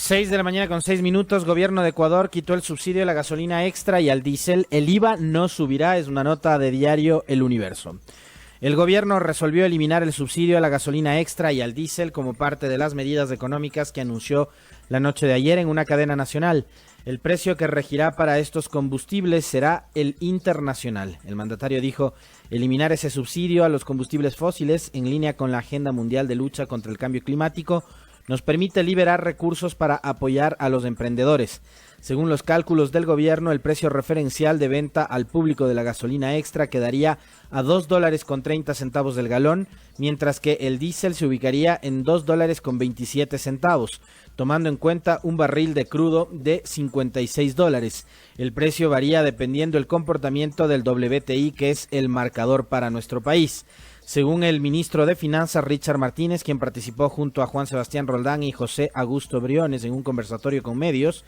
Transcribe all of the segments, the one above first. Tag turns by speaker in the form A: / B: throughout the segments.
A: 6 de la mañana con 6 minutos. Gobierno de Ecuador quitó el subsidio a la gasolina extra y al diésel. El IVA no subirá, es una nota de diario El Universo. El gobierno resolvió eliminar el subsidio a la gasolina extra y al diésel como parte de las medidas económicas que anunció la noche de ayer en una cadena nacional. El precio que regirá para estos combustibles será el internacional. El mandatario dijo eliminar ese subsidio a los combustibles fósiles en línea con la Agenda Mundial de Lucha contra el Cambio Climático nos permite liberar recursos para apoyar a los emprendedores. Según los cálculos del gobierno, el precio referencial de venta al público de la gasolina extra quedaría a $2.30 del galón, mientras que el diésel se ubicaría en $2.27, tomando en cuenta un barril de crudo de $56. El precio varía dependiendo del comportamiento del WTI, que es el marcador para nuestro país. Según el ministro de Finanzas, Richard Martínez, quien participó junto a Juan Sebastián Roldán y José Augusto Briones en un conversatorio con medios,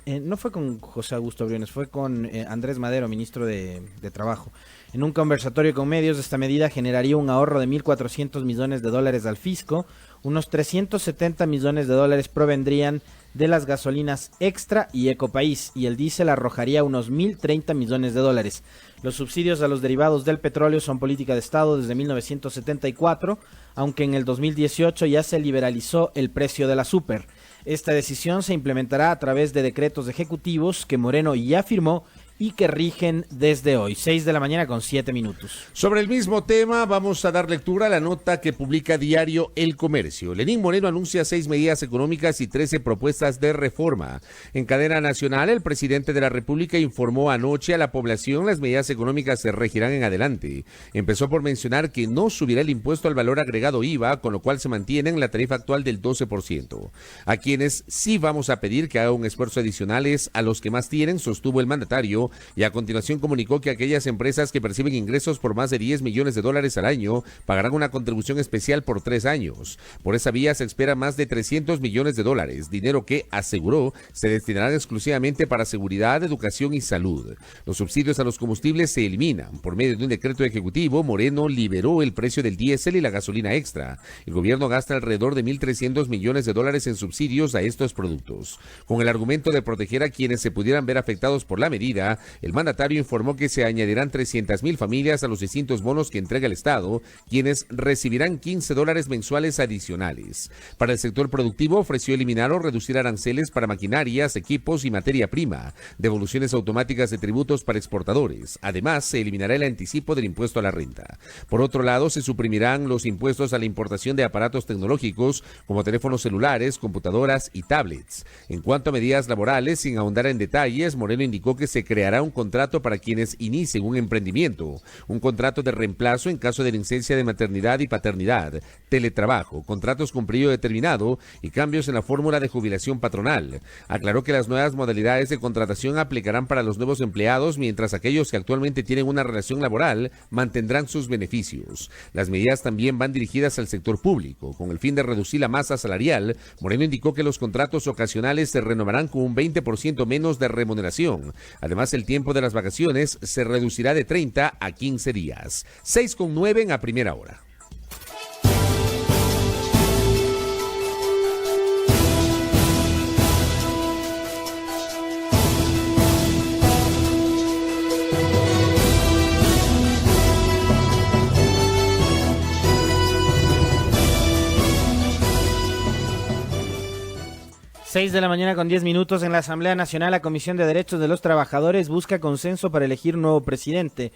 A: no fue con José Augusto Briones, fue con Andrés Madero, ministro de Trabajo. En un conversatorio con medios, esta medida generaría un ahorro de $1.400 millones al fisco, unos $370 millones provendrían de las gasolinas extra y Ecopaís, y el diésel arrojaría unos $1.030 millones. Los subsidios a los derivados del petróleo son política de Estado desde 1974, aunque en el 2018 ya se liberalizó el precio de la super. Esta decisión se implementará a través de decretos ejecutivos que Moreno ya firmó y que rigen desde hoy. 6 de la mañana con 7 minutos.
B: Sobre el mismo tema, vamos a dar lectura a la nota que publica diario El Comercio. Lenín Moreno anuncia 6 medidas económicas y 13 propuestas de reforma. En cadena nacional, el presidente de la República informó anoche a la población las medidas económicas se regirán en adelante. Empezó por mencionar que no subirá el impuesto al valor agregado IVA, con lo cual se mantiene en la tarifa actual del 12%. A quienes sí vamos a pedir que hagan un esfuerzo adicional es a los que más tienen, sostuvo el mandatario, y a continuación comunicó que aquellas empresas que perciben ingresos por más de $10 millones al año pagarán una contribución especial por 3 años. Por esa vía se espera más de $300 millones, dinero que, aseguró, se destinará exclusivamente para seguridad, educación y salud. Los subsidios a los combustibles se eliminan. Por medio de un decreto ejecutivo, Moreno liberó el precio del diésel y la gasolina extra. El gobierno gasta alrededor de $1.300 millones en subsidios a estos productos. Con el argumento de proteger a quienes se pudieran ver afectados por la medida, el mandatario informó que se añadirán 300,000 familias a los distintos bonos que entrega el Estado, quienes recibirán $15 mensuales adicionales. Para el sector productivo, ofreció eliminar o reducir aranceles para maquinarias, equipos y materia prima, devoluciones automáticas de tributos para exportadores. Además, se eliminará el anticipo del impuesto a la renta. Por otro lado, se suprimirán los impuestos a la importación de aparatos tecnológicos como teléfonos celulares, computadoras y tablets. En cuanto a medidas laborales, sin ahondar en detalles, Moreno indicó que se creará un contrato para quienes inicien un emprendimiento, un contrato de reemplazo en caso de licencia de maternidad y paternidad, teletrabajo, contratos con periodo determinado y cambios en la fórmula de jubilación patronal. Aclaró que las nuevas modalidades de contratación aplicarán para los nuevos empleados, mientras aquellos que actualmente tienen una relación laboral mantendrán sus beneficios. Las medidas también van dirigidas al sector público. Con el fin de reducir la masa salarial, Moreno indicó que los contratos ocasionales se renovarán con un 20% menos de remuneración. Además, el tiempo de las vacaciones se reducirá de 30 a 15 días. 6:09 en A Primera Hora.
A: Seis de la mañana con 10 minutos. En la Asamblea Nacional, la Comisión de Derechos de los Trabajadores busca consenso para elegir nuevo presidente.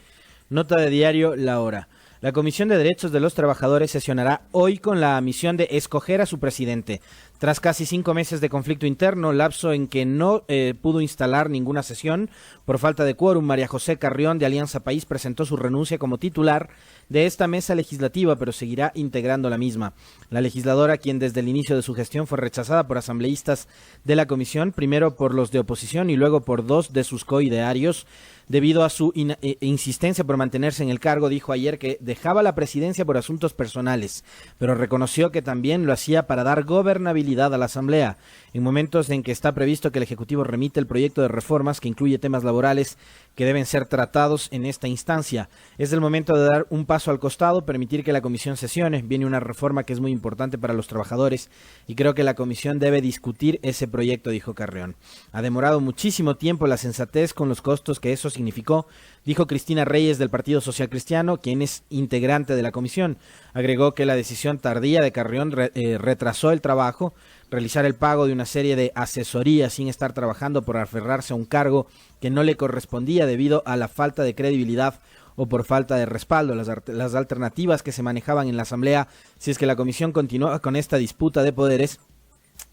A: Nota de diario La Hora. La Comisión de Derechos de los Trabajadores sesionará hoy con la misión de escoger a su presidente. Tras casi 5 meses de conflicto interno, lapso en que no pudo instalar ninguna sesión por falta de quórum, María José Carrión de Alianza País presentó su renuncia como titular de esta mesa legislativa, pero seguirá integrando la misma. La legisladora, quien desde el inicio de su gestión fue rechazada por asambleístas de la comisión, primero por los de oposición y luego por 2 de sus coidearios, debido a su insistencia por mantenerse en el cargo. Dijo ayer que dejaba la presidencia por asuntos personales, pero reconoció que también lo hacía para dar gobernabilidad a la Asamblea, en momentos en que está previsto que el Ejecutivo remite el proyecto de reformas que incluye temas laborales que deben ser tratados en esta instancia. Es el momento de dar un paso al costado, permitir que la comisión sesione. Viene una reforma que es muy importante para los trabajadores y creo que la comisión debe discutir ese proyecto, dijo Carrión. Ha demorado muchísimo tiempo la sensatez con los costos que eso significó, dijo Cristina Reyes del Partido Social Cristiano, quien es integrante de la comisión. Agregó que la decisión tardía de Carrión retrasó el trabajo, realizar el pago de una serie de asesorías sin estar trabajando por aferrarse a un cargo que no le correspondía debido a la falta de credibilidad o por falta de respaldo. Las alternativas que se manejaban en la Asamblea, si es que la comisión continúa con esta disputa de poderes,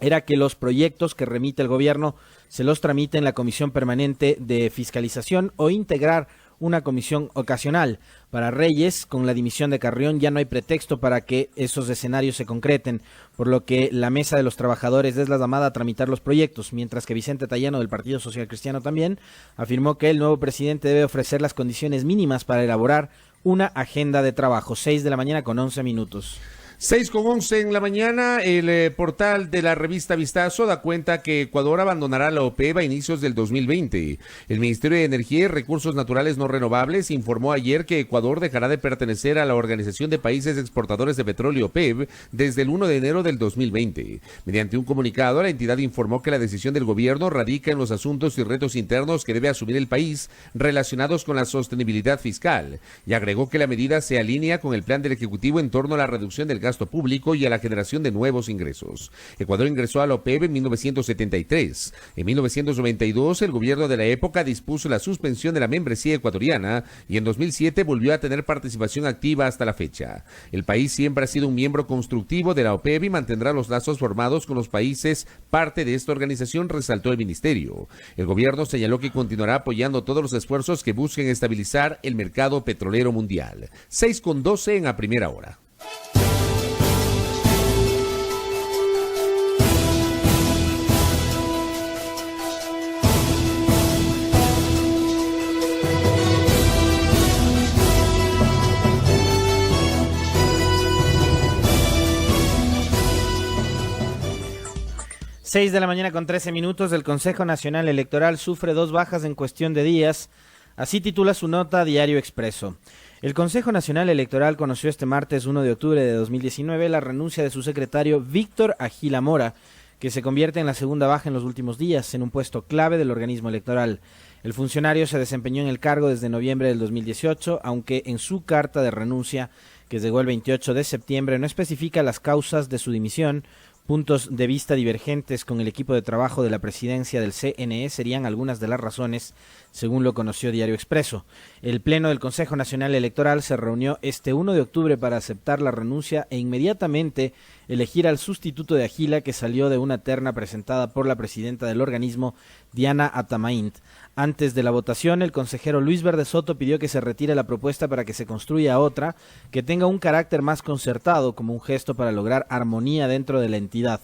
A: era que los proyectos que remite el gobierno se los tramite en la Comisión Permanente de Fiscalización o integrar una comisión ocasional. Para Reyes, con la dimisión de Carrión ya no hay pretexto para que esos escenarios se concreten, por lo que la mesa de los trabajadores es la llamada a tramitar los proyectos, mientras que Vicente Tallano del Partido Social Cristiano también afirmó que el nuevo presidente debe ofrecer las condiciones mínimas para elaborar una agenda de trabajo. 6:11 a.m.
B: 6:11 en la mañana, el portal de la revista Vistazo da cuenta que Ecuador abandonará la OPEP a inicios del 2020. El Ministerio de Energía y Recursos Naturales No Renovables informó ayer que Ecuador dejará de pertenecer a la Organización de Países Exportadores de Petróleo OPEP desde el 1 de enero del 2020. Mediante un comunicado, la entidad informó que la decisión del gobierno radica en los asuntos y retos internos que debe asumir el país relacionados con la sostenibilidad fiscal, y agregó que la medida se alinea con el plan del Ejecutivo en torno a la reducción del gasto público y a la generación de nuevos ingresos. Ecuador ingresó a la OPEP en 1973. En 1992, el gobierno de la época dispuso la suspensión de la membresía ecuatoriana y en 2007 volvió a tener participación activa hasta la fecha. El país siempre ha sido un miembro constructivo de la OPEP y mantendrá los lazos formados con los países parte de esta organización, resaltó el ministerio. El gobierno señaló que continuará apoyando todos los esfuerzos que busquen estabilizar el mercado petrolero mundial. 6:12 en la primera hora.
A: Seis de la mañana con 13 minutos. El Consejo Nacional Electoral sufre 2 bajas en cuestión de días. Así titula su nota Diario Expreso. El Consejo Nacional Electoral conoció este martes 1 de octubre de 2019 la renuncia de su secretario Víctor Agila Mora, que se convierte en la segunda baja en los últimos días en un puesto clave del organismo electoral. El funcionario se desempeñó en el cargo desde noviembre del 2018, aunque en su carta de renuncia, que llegó el 28 de septiembre, no especifica las causas de su dimisión. Puntos de vista divergentes con el equipo de trabajo de la presidencia del CNE serían algunas de las razones, según lo conoció Diario Expreso. El Pleno del Consejo Nacional Electoral se reunió este 1 de octubre para aceptar la renuncia e inmediatamente elegir al sustituto de Agila, que salió de una terna presentada por la presidenta del organismo, Diana Atamaint. Antes de la votación, el consejero Luis Verde Soto pidió que se retire la propuesta para que se construya otra que tenga un carácter más concertado, como un gesto para lograr armonía dentro de la entidad.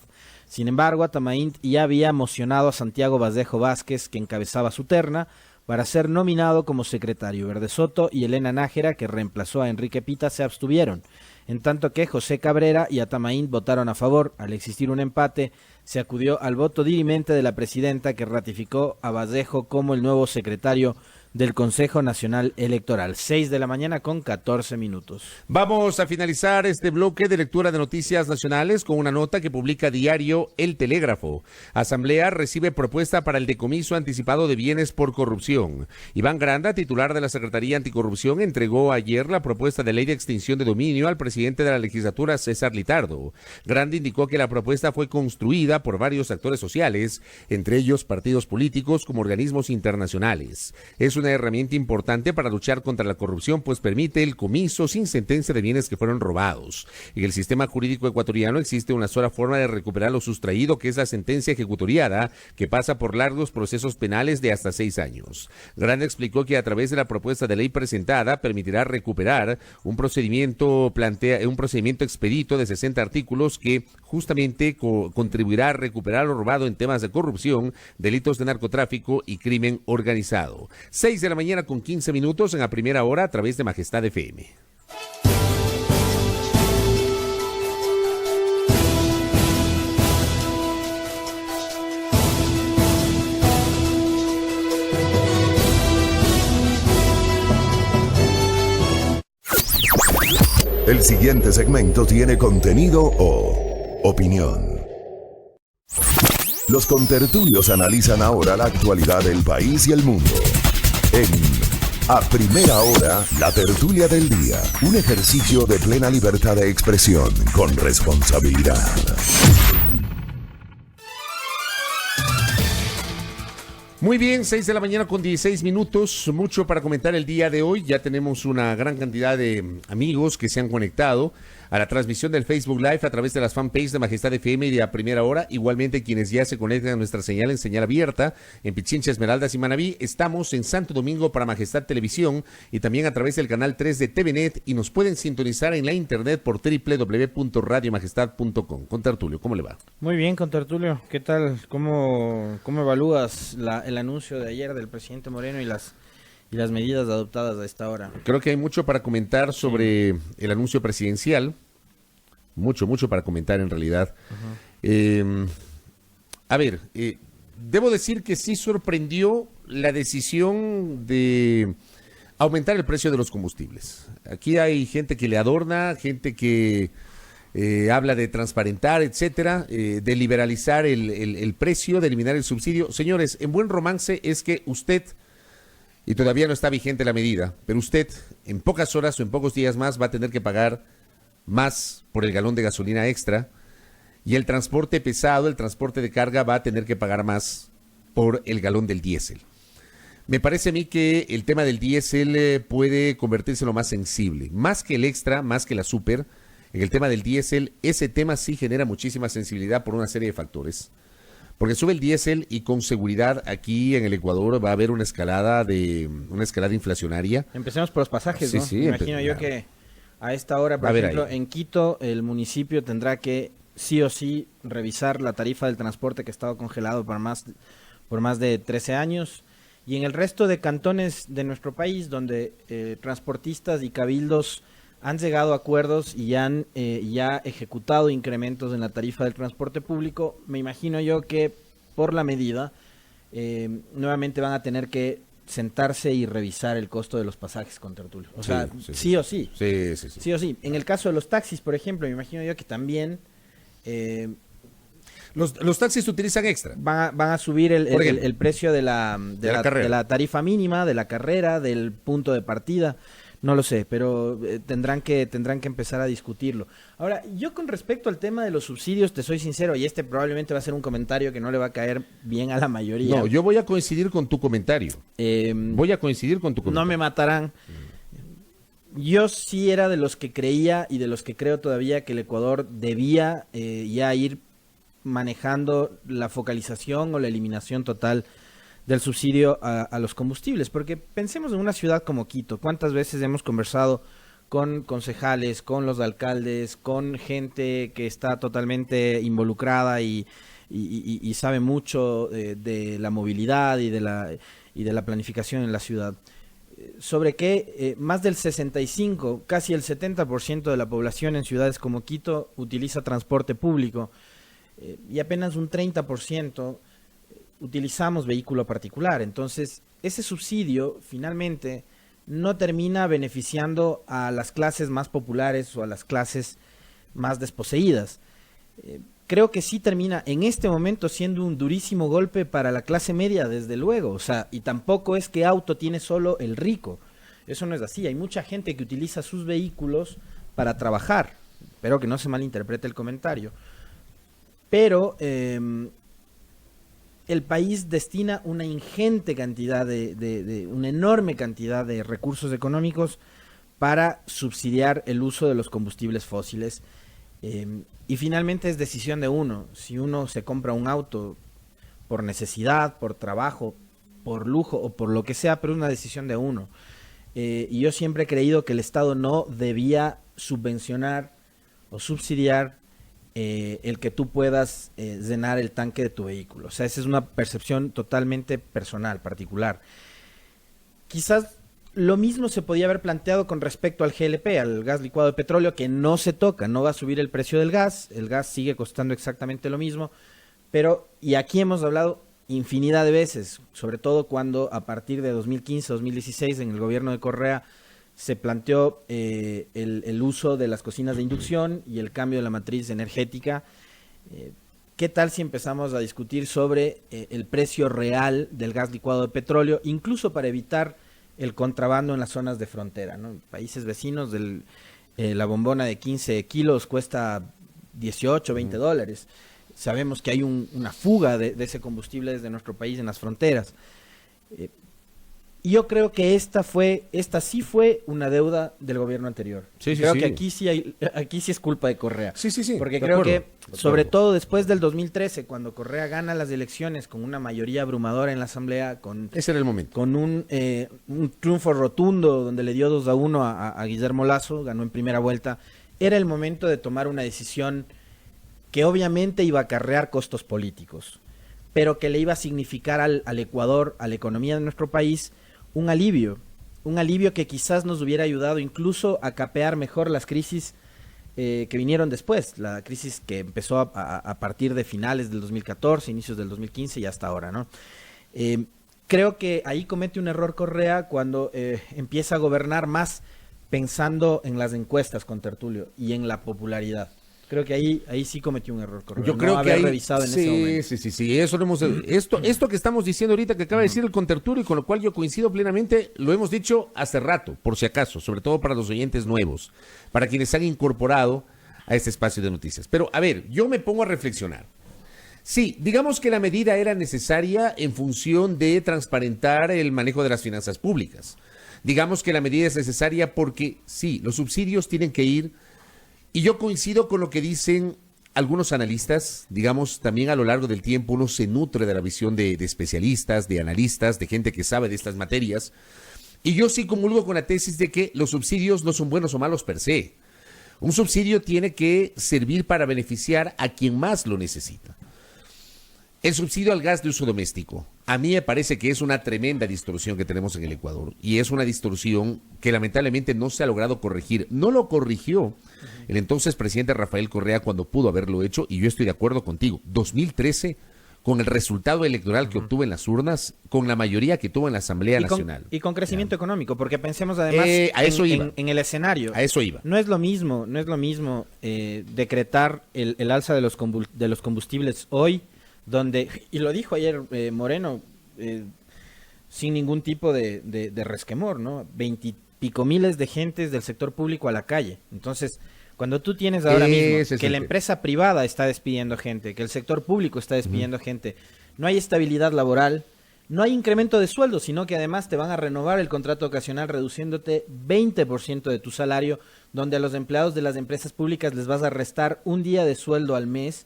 A: Sin embargo, Atamaint ya había mocionado a Santiago Basejo Vázquez, que encabezaba su terna, para ser nominado como secretario. Verde Soto y Elena Nájera, que reemplazó a Enrique Pita, se abstuvieron, en tanto que José Cabrera y Atamaint votaron a favor. Al existir un empate, se acudió al voto dirimente de la presidenta, que ratificó a Basejo como el nuevo secretario del Consejo Nacional Electoral. 6 de la mañana con 14 minutos.
B: Vamos a finalizar este bloque de lectura de noticias nacionales con una nota que publica diario El Telégrafo. Asamblea recibe propuesta para el decomiso anticipado de bienes por corrupción. Iván Granda, titular de la Secretaría Anticorrupción, entregó ayer la propuesta de ley de extinción de dominio al presidente de la legislatura, César Litardo. Granda indicó que la propuesta fue construida por varios actores sociales, entre ellos partidos políticos como organismos internacionales. Es una herramienta importante para luchar contra la corrupción, pues permite el comiso sin sentencia de bienes que fueron robados. En el sistema jurídico ecuatoriano existe una sola forma de recuperar lo sustraído, que es la sentencia ejecutoriada, que pasa por largos procesos penales de hasta 6 años. Grande explicó que a través de la propuesta de ley presentada permitirá recuperar un procedimiento expedito de 60 artículos que justamente contribuirá a recuperar lo robado en temas de corrupción, delitos de narcotráfico y crimen organizado. 6 6 de la mañana con 15 minutos en la primera hora a través de Majestad FM.
C: El siguiente segmento tiene contenido o opinión. Los contertulios analizan ahora la actualidad del país y el mundo. En A Primera Hora, la tertulia del día. Un ejercicio de plena libertad de expresión con responsabilidad.
B: Muy bien, 6 de la mañana con 16 minutos, mucho para comentar el día de hoy. Ya tenemos una gran cantidad de amigos que se han conectado a la transmisión del Facebook Live a través de las fanpages de Majestad FM y de A Primera Hora. Igualmente quienes ya se conectan a nuestra señal en señal abierta en Pichincha, Esmeraldas y Manabí. Estamos en Santo Domingo para Majestad Televisión y también a través del canal 3 de TVNet, y nos pueden sintonizar en la internet por www.radiomajestad.com. Contertulio, ¿cómo le va?
A: Muy bien, Contertulio. ¿Qué tal? ¿Cómo evalúas el anuncio de ayer del presidente Moreno y las medidas adoptadas a esta hora?
B: Creo que hay mucho para comentar sobre el anuncio presidencial. Mucho para comentar en realidad. Debo decir que sí sorprendió la decisión de aumentar el precio de los combustibles. Aquí hay gente que le adorna, gente que habla de transparentar, etcétera, de liberalizar el precio, de eliminar el subsidio. Señores, en buen romance es que usted, y todavía no está vigente la medida, pero usted en pocas horas o en pocos días más va a tener que pagar más por el galón de gasolina extra, y el transporte pesado, el transporte de carga, va a tener que pagar más por el galón del diésel. Me parece a mí que el tema del diésel puede convertirse en lo más sensible, más que el extra, más que la super. En el tema del diésel, ese tema sí genera muchísima sensibilidad por una serie de factores. Porque sube el diésel y con seguridad aquí en el Ecuador va a haber una escalada inflacionaria.
A: Empecemos por los pasajes,
B: Sí,
A: ¿no?
B: sí,
A: Me imagino yo que a esta hora, por ejemplo, en Quito, el municipio tendrá que sí o sí revisar la tarifa del transporte que ha estado congelado por más de 13 años. Y en el resto de cantones de nuestro país, donde transportistas y cabildos han llegado a acuerdos y han ya ejecutado incrementos en la tarifa del transporte público, me imagino yo que por la medida nuevamente van a tener que sentarse y revisar el costo de los pasajes, Contertulio. O sea, sí o sí. Sí o sí. En el caso de los taxis, por ejemplo, me imagino yo que también
B: los taxis utilizan extra.
A: Van a subir el precio de la tarifa mínima, de la carrera, del punto de partida. No lo sé, pero tendrán que empezar a discutirlo. Ahora, yo con respecto al tema de los subsidios, te soy sincero, y este probablemente va a ser un comentario que no le va a caer bien a la mayoría.
B: No, yo voy a coincidir con tu comentario. No
A: me matarán. Yo sí era de los que creía y de los que creo todavía que el Ecuador debía ya ir manejando la focalización o la eliminación total del subsidio a los combustibles, porque pensemos en una ciudad como Quito. ¿Cuántas veces hemos conversado con concejales, con los alcaldes, con gente que está totalmente involucrada y sabe mucho de la movilidad y de la planificación en la ciudad? Sobre que más del 65, casi el 70% de la población en ciudades como Quito utiliza transporte público y apenas un 30% utilizamos vehículo particular. Entonces, ese subsidio finalmente no termina beneficiando a las clases más populares o a las clases más desposeídas. Creo que sí termina en este momento siendo un durísimo golpe para la clase media, desde luego. O sea, y tampoco es que auto tiene solo el rico. Eso no es así. Hay mucha gente que utiliza sus vehículos para trabajar. Espero que no se malinterprete el comentario. Pero el país destina una ingente cantidad una enorme cantidad de recursos económicos para subsidiar el uso de los combustibles fósiles. Y finalmente es decisión de uno. Si uno se compra un auto por necesidad, por trabajo, por lujo o por lo que sea, pero es una decisión de uno. Y yo siempre he creído que el Estado no debía subvencionar o subsidiar el que tú puedas llenar el tanque de tu vehículo. O sea, esa es una percepción totalmente personal, particular. quizás lo mismo se podía haber planteado con respecto al GLP, al gas licuado de petróleo, que no se toca, no va a subir el precio del gas, el gas sigue costando exactamente lo mismo, pero, y aquí hemos hablado infinidad de veces, sobre todo cuando a partir de 2015-2016 en el gobierno de Correa se planteó el uso de las cocinas de inducción y el cambio de la matriz energética. ¿Qué tal si empezamos a discutir sobre el precio real del gas licuado de petróleo, incluso para evitar el contrabando en las zonas de frontera, ¿no? Países vecinos, la bombona de 15 kilos cuesta 18, 20 dólares. Sabemos que hay una fuga de ese combustible desde nuestro país en las fronteras. Y yo creo que esta sí fue una deuda del gobierno anterior. Creo que aquí sí es culpa de Correa.
B: Sí.
A: Porque creo que, sobre todo después del 2013, cuando Correa gana las elecciones con una mayoría abrumadora en la Asamblea,
B: ese era el momento.
A: Con un triunfo rotundo donde le dio 2-1 a Guillermo Lasso, ganó en primera vuelta, era el momento de tomar una decisión que obviamente iba a acarrear costos políticos, pero que le iba a significar al Ecuador, a la economía de nuestro país, un alivio que quizás nos hubiera ayudado incluso a capear mejor las crisis que vinieron después, la crisis que empezó a partir de finales del 2014, inicios del 2015 y hasta ahora, ¿no? Creo que ahí comete un error Correa cuando empieza a gobernar más pensando en las encuestas con Tertulio y en la popularidad. Creo que ahí sí cometió un error Correa.
B: Yo creo
A: no
B: que
A: haber revisado en ese momento.
B: Sí, eso lo hemos esto que estamos diciendo ahorita que acaba de decir el contertulio y con lo cual yo coincido plenamente, lo hemos dicho hace rato, por si acaso, sobre todo para los oyentes nuevos, para quienes se han incorporado a este espacio de noticias. Pero a ver, yo me pongo a reflexionar. Sí, digamos que la medida era necesaria en función de transparentar el manejo de las finanzas públicas. Digamos que la medida es necesaria porque sí, los subsidios tienen que ir. Y yo coincido con lo que dicen algunos analistas, digamos, también a lo largo del tiempo uno se nutre de la visión de especialistas, de analistas, de gente que sabe de estas materias. Y yo sí comulgo con la tesis de que los subsidios no son buenos o malos per se. Un subsidio tiene que servir para beneficiar a quien más lo necesita. El subsidio al gas de uso doméstico, a mí me parece que es una tremenda distorsión que tenemos en el Ecuador y es una distorsión que lamentablemente no se ha logrado corregir. No lo corrigió el entonces presidente Rafael Correa cuando pudo haberlo hecho y yo estoy de acuerdo contigo. 2013, con el resultado electoral que obtuvo en las urnas, con la mayoría que tuvo en la Asamblea Nacional.
A: Y con crecimiento económico, porque pensemos además en el escenario.
B: A eso iba.
A: No es lo mismo decretar el alza de los combustibles hoy, donde, y lo dijo ayer Moreno, sin ningún tipo de resquemor, ¿no? 20 y pico miles de gentes del sector público a la calle. Entonces, cuando tú tienes ahora mismo que la empresa privada está despidiendo gente, que el sector público está despidiendo gente, no hay estabilidad laboral, no hay incremento de sueldo, sino que además te van a renovar el contrato ocasional reduciéndote 20% de tu salario, donde a los empleados de las empresas públicas les vas a restar un día de sueldo al mes,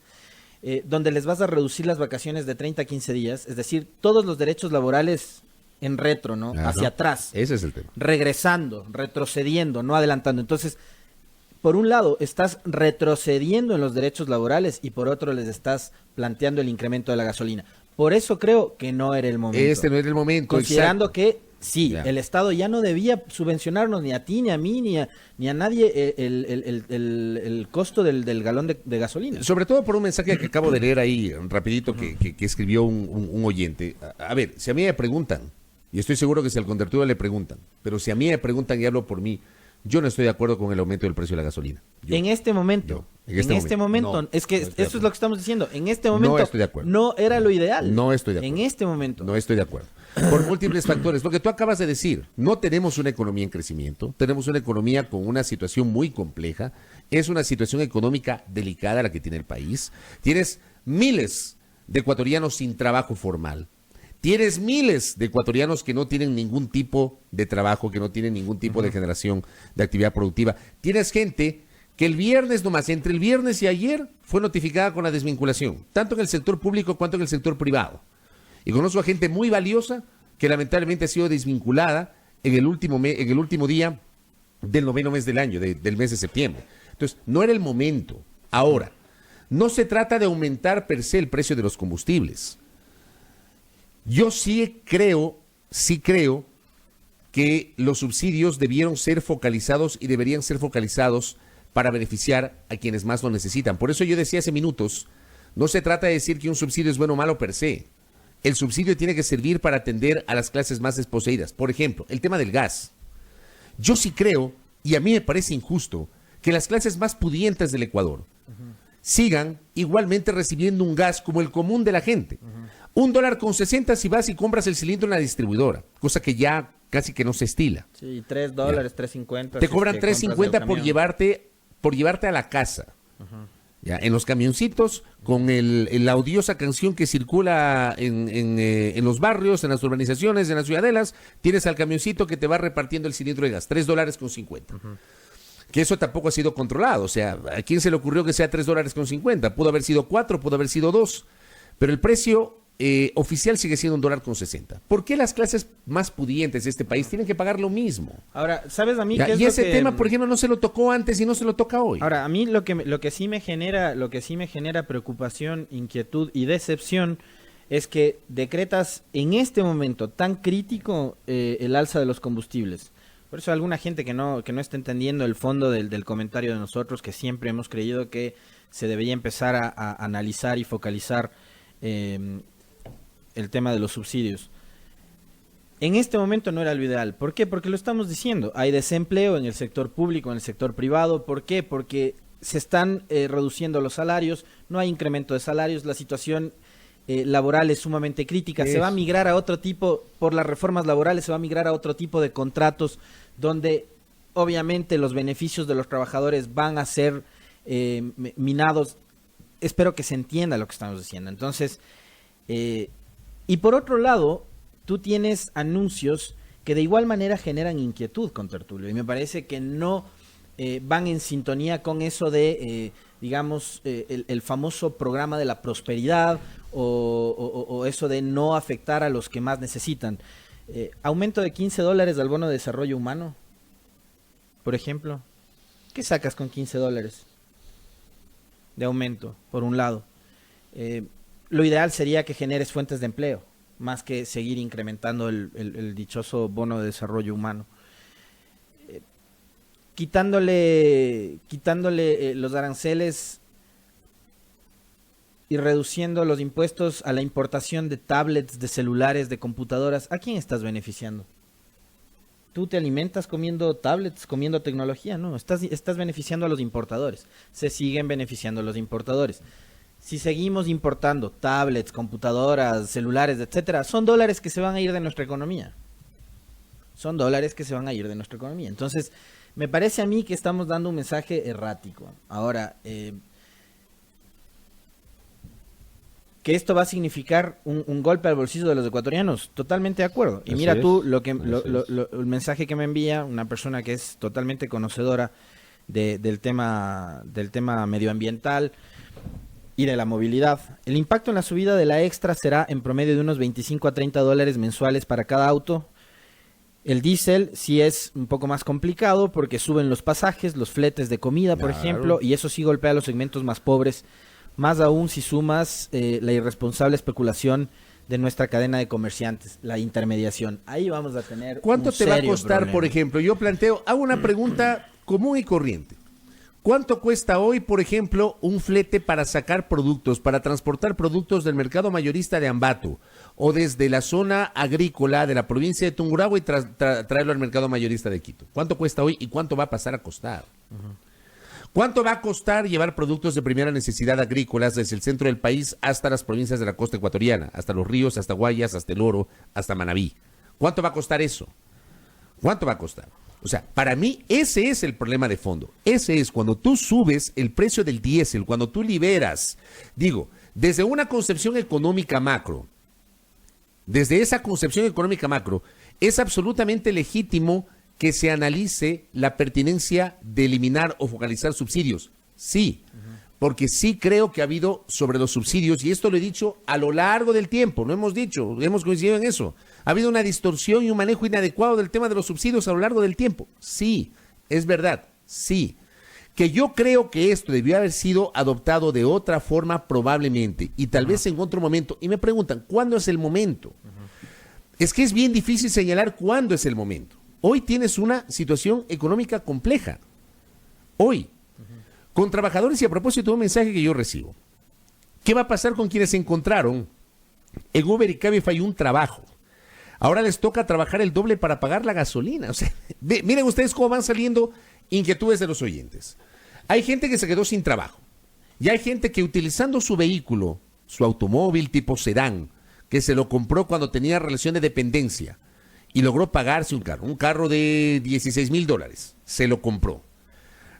A: donde les vas a reducir las vacaciones de 30 a 15 días, es decir, todos los derechos laborales en retro, ¿no?
B: Ajá.
A: Hacia atrás.
B: Ese es el tema.
A: Regresando, retrocediendo, no adelantando. Entonces, por un lado, estás retrocediendo en los derechos laborales y por otro les estás planteando el incremento de la gasolina. Por eso creo que no era el momento.
B: Este no era el momento.
A: Considerando
B: exacto.
A: que sí,
B: Ya.
A: el Estado ya no debía subvencionarnos ni a ti, ni a mí, ni a nadie el costo del galón de gasolina.
B: Sobre todo por un mensaje que acabo de leer ahí, rapidito, que escribió un oyente. A ver, si a mí me preguntan, y estoy seguro que si al contertulio le preguntan, pero si a mí me preguntan y hablo por mí, yo no estoy de acuerdo con el aumento del precio de la gasolina.
A: En este momento,
B: No,
A: es que
B: no
A: esto
B: estoy de
A: es lo que estamos diciendo, en este momento
B: No estoy de acuerdo.
A: no era lo ideal.
B: No estoy de acuerdo.
A: En este momento.
B: No estoy de acuerdo. Por múltiples factores. Lo que tú acabas de decir, no tenemos una economía en crecimiento, tenemos una economía con una situación muy compleja, es una situación económica delicada la que tiene el país. Tienes miles de ecuatorianos sin trabajo formal. Tienes miles de ecuatorianos que no tienen ningún tipo de trabajo, que no tienen ningún tipo de generación de actividad productiva. Tienes gente que el viernes nomás, entre el viernes y ayer, fue notificada con la desvinculación, tanto en el sector público cuanto en el sector privado. Y conozco a gente muy valiosa que lamentablemente ha sido desvinculada en el último día del noveno mes del año, del mes de septiembre. Entonces, no era el momento. Ahora, no se trata de aumentar per se el precio de los combustibles. Yo sí creo que los subsidios debieron ser focalizados y deberían ser focalizados para beneficiar a quienes más lo necesitan. Por eso yo decía hace minutos, no se trata de decir que un subsidio es bueno o malo per se. El subsidio tiene que servir para atender a las clases más desposeídas. Por ejemplo, el tema del gas. Yo sí creo, y a mí me parece injusto, que las clases más pudientes del Ecuador sigan igualmente recibiendo un gas como el común de la gente. $1.60 si vas y compras el cilindro en la distribuidora, cosa que ya casi que no se estila.
A: Sí, $3, $3.50.
B: Te cobran $3.50 por llevarte a la casa. Ya, en los camioncitos, con la odiosa canción que circula en los barrios, en las urbanizaciones, en las ciudadelas, tienes al camioncito que te va repartiendo el cilindro de gas, $3.50. Que eso tampoco ha sido controlado. O sea, ¿a quién se le ocurrió que sea $3.50? Pudo haber sido 4, pudo haber sido 2, pero el precio oficial sigue siendo $1.60. ¿Por qué las clases más pudientes de este país tienen que pagar lo mismo?
A: Ahora, ¿sabes a mí
B: Ya,
A: qué es
B: y
A: lo
B: ese
A: que...
B: tema, por ejemplo, no se lo tocó antes y no se lo toca hoy.
A: Ahora, a mí lo que sí me genera preocupación, inquietud y decepción es que decretas en este momento tan crítico el alza de los combustibles. Por eso alguna gente que no está entendiendo el fondo del comentario de nosotros, que siempre hemos creído que se debería empezar a analizar y focalizar el tema de los subsidios. En este momento no era lo ideal. ¿Por qué? Porque lo estamos diciendo. Hay desempleo en el sector público, en el sector privado. ¿Por qué? Porque se están reduciendo los salarios, no hay incremento de salarios, la situación laboral es sumamente crítica. Se va a migrar a otro tipo, por las reformas laborales, se va a migrar a otro tipo de contratos donde obviamente los beneficios de los trabajadores van a ser minados. Espero que se entienda lo que estamos diciendo. Entonces, y por otro lado, tú tienes anuncios que de igual manera generan inquietud con Tertulio, y me parece que no van en sintonía con eso de, digamos, el famoso programa de la prosperidad o eso de no afectar a los que más necesitan. Aumento de $15 al bono de desarrollo humano, por ejemplo. ¿Qué sacas con $15 de aumento, por un lado? Lo ideal sería que generes fuentes de empleo, más que seguir incrementando el dichoso bono de desarrollo humano. Quitándole los aranceles y reduciendo los impuestos a la importación de tablets, de celulares, de computadoras, ¿a quién estás beneficiando? Tú te alimentas comiendo tablets, comiendo tecnología, no, estás beneficiando a los importadores. Se siguen beneficiando a los importadores. Si seguimos importando tablets, computadoras, celulares, etcétera, son dólares que se van a ir de nuestra economía. Son dólares que se van a ir de nuestra economía. Entonces, me parece a mí que estamos dando un mensaje errático. Ahora, que esto va a significar un golpe al bolsillo de los ecuatorianos, totalmente de acuerdo. Y mira tú el mensaje que me envía una persona que es totalmente conocedora del tema medioambiental y de la movilidad. El impacto en la subida de la extra será en promedio de unos $25 a $30 mensuales para cada auto. El diésel sí es un poco más complicado porque suben los pasajes, los fletes de comida, por ejemplo, y eso sí golpea a los segmentos más pobres, más aún si sumas la irresponsable especulación de nuestra cadena de comerciantes, la intermediación. Ahí vamos a tener
B: ¿Cuánto te va a costar,
A: problema.
B: por ejemplo? Yo hago una pregunta común y corriente. ¿Cuánto cuesta hoy, por ejemplo, un flete para sacar productos, para transportar productos del mercado mayorista de Ambato o desde la zona agrícola de la provincia de Tungurahua y traerlo al mercado mayorista de Quito? ¿Cuánto cuesta hoy y cuánto va a pasar a costar? ¿Cuánto va a costar llevar productos de primera necesidad agrícolas desde el centro del país hasta las provincias de la costa ecuatoriana, hasta los ríos, hasta Guayas, hasta el Oro, hasta Manabí? ¿Cuánto va a costar eso? ¿Cuánto va a costar? O sea, para mí ese es el problema de fondo. Ese es cuando tú subes el precio del diésel, cuando tú liberas, digo, desde una concepción económica macro, desde esa concepción económica macro, es absolutamente legítimo que se analice la pertinencia de eliminar o focalizar subsidios. Sí, porque sí creo que ha habido sobre los subsidios, y esto lo he dicho a lo largo del tiempo, lo hemos dicho, hemos coincidido en eso. Ha habido una distorsión y un manejo inadecuado del tema de los subsidios a lo largo del tiempo. Sí, es verdad, sí. Que yo creo que esto debió haber sido adoptado de otra forma probablemente, y tal vez en otro momento. Y me preguntan, ¿cuándo es el momento? Es que es bien difícil señalar cuándo es el momento. hoy tienes una situación económica compleja. Hoy, con trabajadores, y a propósito de un mensaje que yo recibo, ¿qué va a pasar con quienes encontraron en Uber y Cabify un trabajo? Ahora les toca trabajar el doble para pagar la gasolina. O sea, miren ustedes cómo van saliendo inquietudes de los oyentes. Hay gente que se quedó sin trabajo. Y hay gente que utilizando su vehículo, su automóvil tipo sedán, que se lo compró cuando tenía relación de dependencia y logró pagarse un carro de $16,000, se lo compró.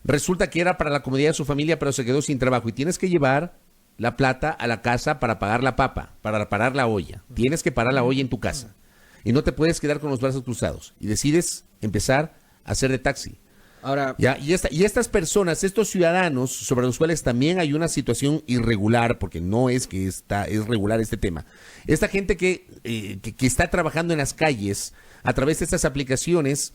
B: Resulta que era para la comodidad de su familia, pero se quedó sin trabajo y tienes que llevar la plata a la casa para pagar la papa, para parar la olla. Tienes que parar la olla en tu casa. Y no te puedes quedar con los brazos cruzados. Y decides empezar a hacer de taxi.
A: Ahora,
B: ¿Ya? Y estas personas, estos ciudadanos, sobre los cuales también hay una situación irregular, porque no es que es regular este tema. Esta gente que está trabajando en las calles a través de estas aplicaciones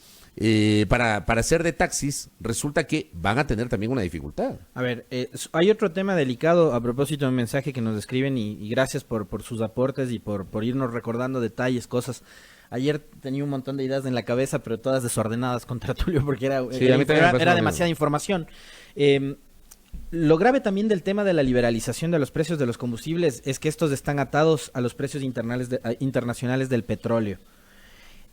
B: para hacer de taxis, resulta que van a tener también una dificultad.
A: a ver, hay otro tema delicado a propósito de un mensaje que nos escriben y gracias por sus aportes y por irnos recordando detalles, cosas. Ayer tenía un montón de ideas en la cabeza, pero todas desordenadas contra Tulio porque era demasiada información. Lo grave también del tema de la liberalización de los precios de los combustibles es que estos están atados a los precios internacionales del petróleo.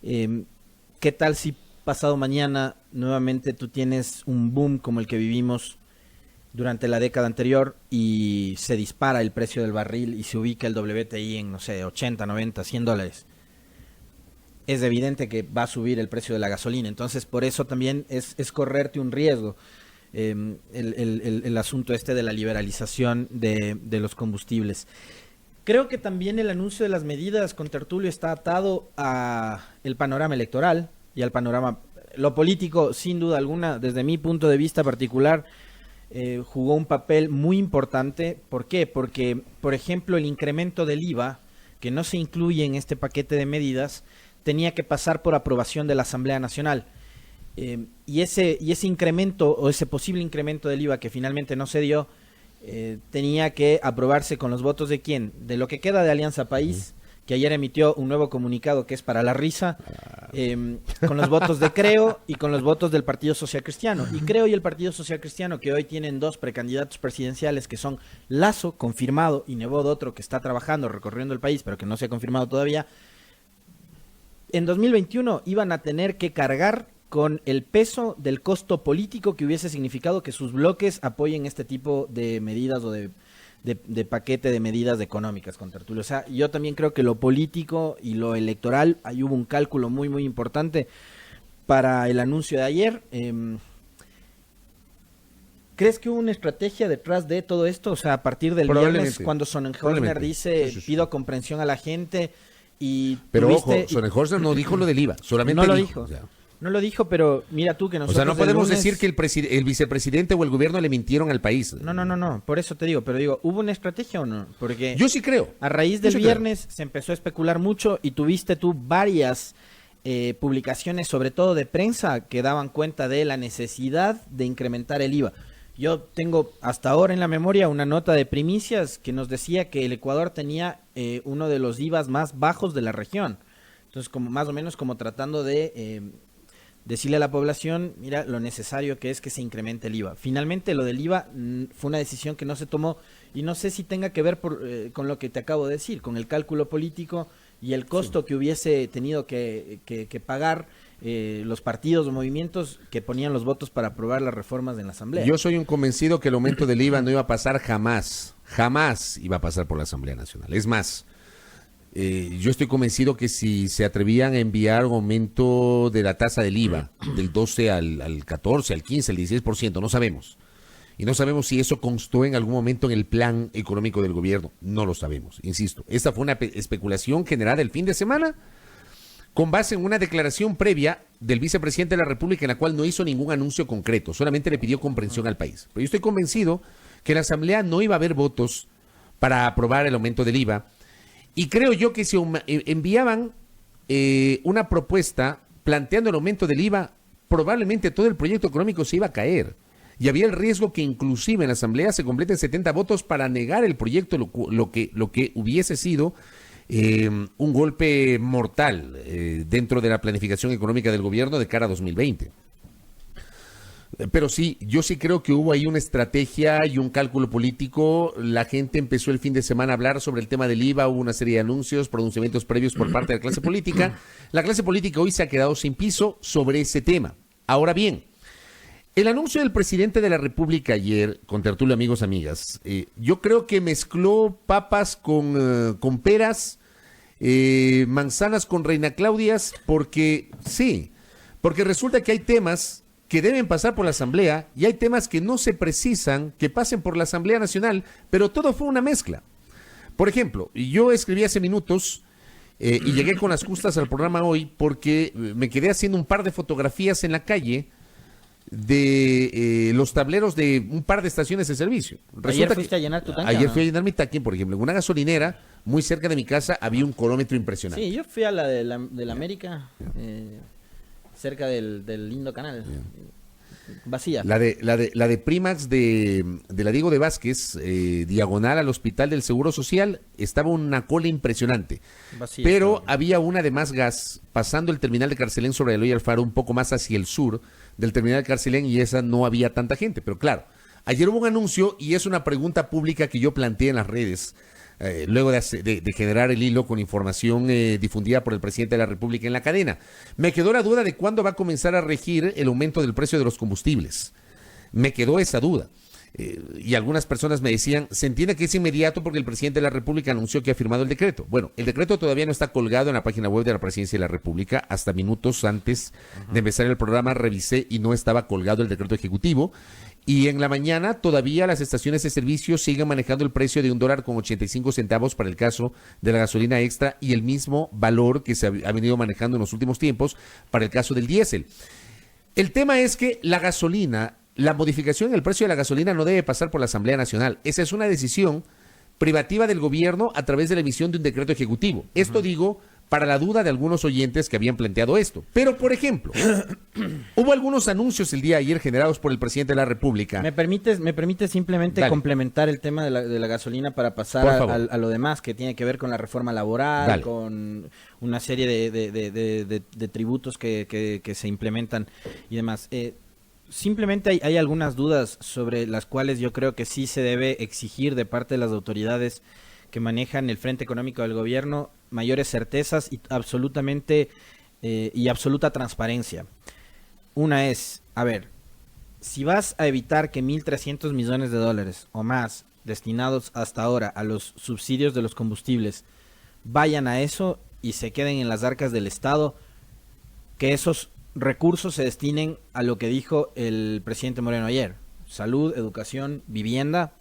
A: ¿Qué tal si pasado mañana nuevamente tú tienes un boom como el que vivimos durante la década anterior y se dispara el precio del barril y se ubica el WTI en, no sé, 80, 90, $100? Es evidente que va a subir el precio de la gasolina. Entonces, por eso también es correrte un riesgo el asunto este de la liberalización de los combustibles. Creo que también el anuncio de las medidas con Tertulio está atado a el panorama electoral y al panorama, lo político, sin duda alguna, desde mi punto de vista particular, jugó un papel muy importante. ¿Por qué? Porque, por ejemplo, el incremento del IVA, que no se incluye en este paquete de medidas, tenía que pasar por aprobación de la Asamblea Nacional. Y ese incremento, o ese posible incremento del IVA que finalmente no se dio, tenía que aprobarse con los votos de ¿quién? De lo que queda de Alianza País, que ayer emitió un nuevo comunicado que es para la risa, con los votos de Creo y con los votos del Partido Social Cristiano. Y Creo y el Partido Social Cristiano, que hoy tienen dos precandidatos presidenciales, que son Lasso, confirmado, y Nebot, otro que está trabajando, recorriendo el país, pero que no se ha confirmado todavía, en 2021 iban a tener que cargar con el peso del costo político que hubiese significado que sus bloques apoyen este tipo de medidas o de paquete de medidas económicas con Tertulio. O sea, yo también creo que lo político y lo electoral, ahí hubo un cálculo muy, muy importante para el anuncio de ayer. ¿Crees que hubo una estrategia detrás de todo esto? O sea, a partir del viernes, cuando Sonnenhorster dice, pido comprensión a la gente,
B: pero ojo, Sonnenhorster no dijo lo del IVA, solamente
A: no lo dijo. O sea. No lo dijo, pero mira tú que nosotros...
B: O sea, no podemos decir que el vicepresidente o el gobierno le mintieron al país.
A: No, por eso te digo, pero digo, ¿hubo una estrategia o no? Porque
B: yo sí creo.
A: A raíz del viernes se empezó a especular mucho y tuviste tú varias publicaciones, sobre todo de prensa, que daban cuenta de la necesidad de incrementar el IVA. Yo tengo hasta ahora en la memoria una nota de Primicias que nos decía que el Ecuador tenía uno de los IVAs más bajos de la región. Entonces, como más o menos como tratando de decirle a la población, mira, lo necesario que es que se incremente el IVA. Finalmente, lo del IVA fue una decisión que no se tomó y no sé si tenga que ver con lo que te acabo de decir, con el cálculo político y el costo que hubiese tenido que pagar los partidos o movimientos que ponían los votos para aprobar las reformas en la Asamblea.
B: Yo soy un convencido que el aumento del IVA no iba a pasar jamás iba a pasar por la Asamblea Nacional. Es más, yo estoy convencido que si se atrevían a enviar un aumento de la tasa del IVA del 12 al 14, al 15, al 16%, no sabemos. Y no sabemos si eso constó en algún momento en el plan económico del gobierno. No lo sabemos, insisto. Esta fue una especulación generada el fin de semana con base en una declaración previa del vicepresidente de la República en la cual no hizo ningún anuncio concreto, solamente le pidió comprensión al país. Pero yo estoy convencido que en la Asamblea no iba a haber votos para aprobar el aumento del IVA. Y creo yo que si enviaban una propuesta planteando el aumento del IVA, probablemente todo el proyecto económico se iba a caer. Y había el riesgo que inclusive en la Asamblea se completen 70 votos para negar el proyecto, lo que hubiese sido un golpe mortal dentro de la planificación económica del gobierno de cara a 2020. Pero sí, yo sí creo que hubo ahí una estrategia y un cálculo político. La gente empezó el fin de semana a hablar sobre el tema del IVA, hubo una serie de anuncios, pronunciamientos previos por parte de la clase política. La clase política hoy se ha quedado sin piso sobre ese tema. Ahora bien, el anuncio del presidente de la República ayer, con tertulio amigos, amigas, yo creo que mezcló papas con peras, manzanas con Reina Claudias, porque resulta que hay temas que deben pasar por la Asamblea y hay temas que no se precisan que pasen por la Asamblea Nacional, pero todo fue una mezcla. Por ejemplo, yo escribí hace minutos y llegué con las justas al programa hoy porque me quedé haciendo un par de fotografías en la calle de los tableros de un par de estaciones de servicio.
A: Ayer fuiste a llenar tu tanque.
B: Ayer fui a llenar mi tanque, por ejemplo, en una gasolinera muy cerca de mi casa había un colómetro impresionante.
A: Sí, yo fui a la de la América, cerca del lindo canal. Vacía.
B: La de Primax de la Diego de Vázquez, diagonal al Hospital del Seguro Social, estaba una cola impresionante.
A: Vacía,
B: pero había una de Más Gas pasando el terminal de Carcelén sobre Eloy Alfaro, un poco más hacia el sur del terminal de Carcelén, y esa no había tanta gente. Pero claro, ayer hubo un anuncio y es una pregunta pública que yo planteé en las redes. Luego de generar el hilo con información difundida por el presidente de la República en la cadena. Me quedó la duda de cuándo va a comenzar a regir el aumento del precio de los combustibles. Me quedó esa duda. Y algunas personas me decían, se entiende que es inmediato porque el presidente de la República anunció que ha firmado el decreto. Bueno, el decreto todavía no está colgado en la página web de la Presidencia de la República. Hasta minutos antes de empezar el programa revisé y no estaba colgado el decreto ejecutivo. Y en la mañana todavía las estaciones de servicio siguen manejando el precio de $1.85 para el caso de la gasolina extra y el mismo valor que se ha venido manejando en los últimos tiempos para el caso del diésel. El tema es que la gasolina, la modificación en el precio de la gasolina no debe pasar por la Asamblea Nacional. Esa es una decisión privativa del gobierno a través de la emisión de un decreto ejecutivo. Esto digo para la duda de algunos oyentes que habían planteado esto. Pero, por ejemplo, hubo algunos anuncios el día de ayer generados por el presidente de la República.
A: ¿Me permites simplemente
B: Dale.
A: Complementar el tema de la gasolina para pasar a lo demás que tiene que ver con la reforma laboral,
B: Dale.
A: con una serie de tributos que se implementan y demás? Simplemente hay algunas dudas sobre las cuales yo creo que sí se debe exigir de parte de las autoridades que manejan el frente económico del gobierno mayores certezas y absoluta transparencia. Una es, a ver, si vas a evitar que $1.300 millones o más destinados hasta ahora a los subsidios de los combustibles vayan a eso y se queden en las arcas del Estado, que esos recursos se destinen a lo que dijo el presidente Moreno ayer: salud, educación, vivienda,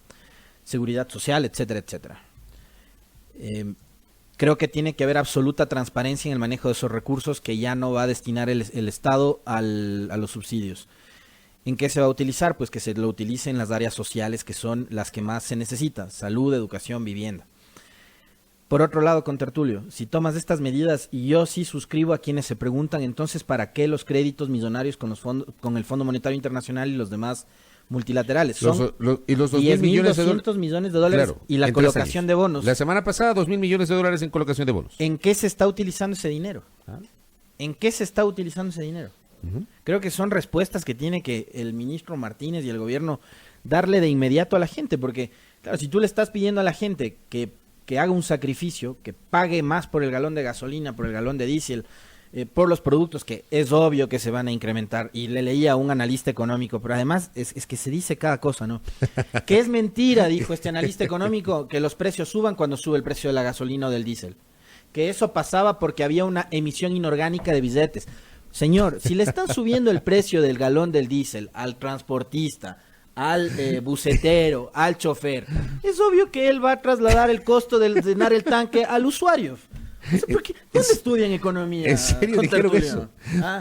A: seguridad social, etcétera, etcétera. Creo que tiene que haber absoluta transparencia en el manejo de esos recursos que ya no va a destinar el Estado a los subsidios. ¿En qué se va a utilizar? Pues que se lo utilice en las áreas sociales, que son las que más se necesitan: salud, educación, vivienda. Por otro lado, contertulio, si tomas estas medidas, y yo sí suscribo a quienes se preguntan entonces ¿para qué los créditos millonarios con el Fondo Monetario Internacional y los demás multilaterales? Son
B: y los 2.000 millones de
A: millones de dólares,
B: claro,
A: y la colocación de bonos.
B: La semana pasada, $2.000 millones en colocación de bonos.
A: ¿En qué se está utilizando ese dinero? ¿En qué se está utilizando ese dinero? Creo que son respuestas que tiene que el ministro Martínez y el gobierno darle de inmediato a la gente, porque claro, si tú le estás pidiendo a la gente que haga un sacrificio, que pague más por el galón de gasolina, por el galón de diésel, por los productos que es obvio que se van a incrementar, y le leía a un analista económico, pero además es que se dice cada cosa, ¿no? Que es mentira, dijo este analista económico, que los precios suban cuando sube el precio de la gasolina o del diésel, que eso pasaba porque había una emisión inorgánica de billetes. Señor, si le están subiendo el precio del galón del diésel al transportista, al bucetero, al chofer, es obvio que él va a trasladar el costo de llenar el tanque al usuario. ¿Dónde estudian economía?
B: ¿En serio dijeron eso?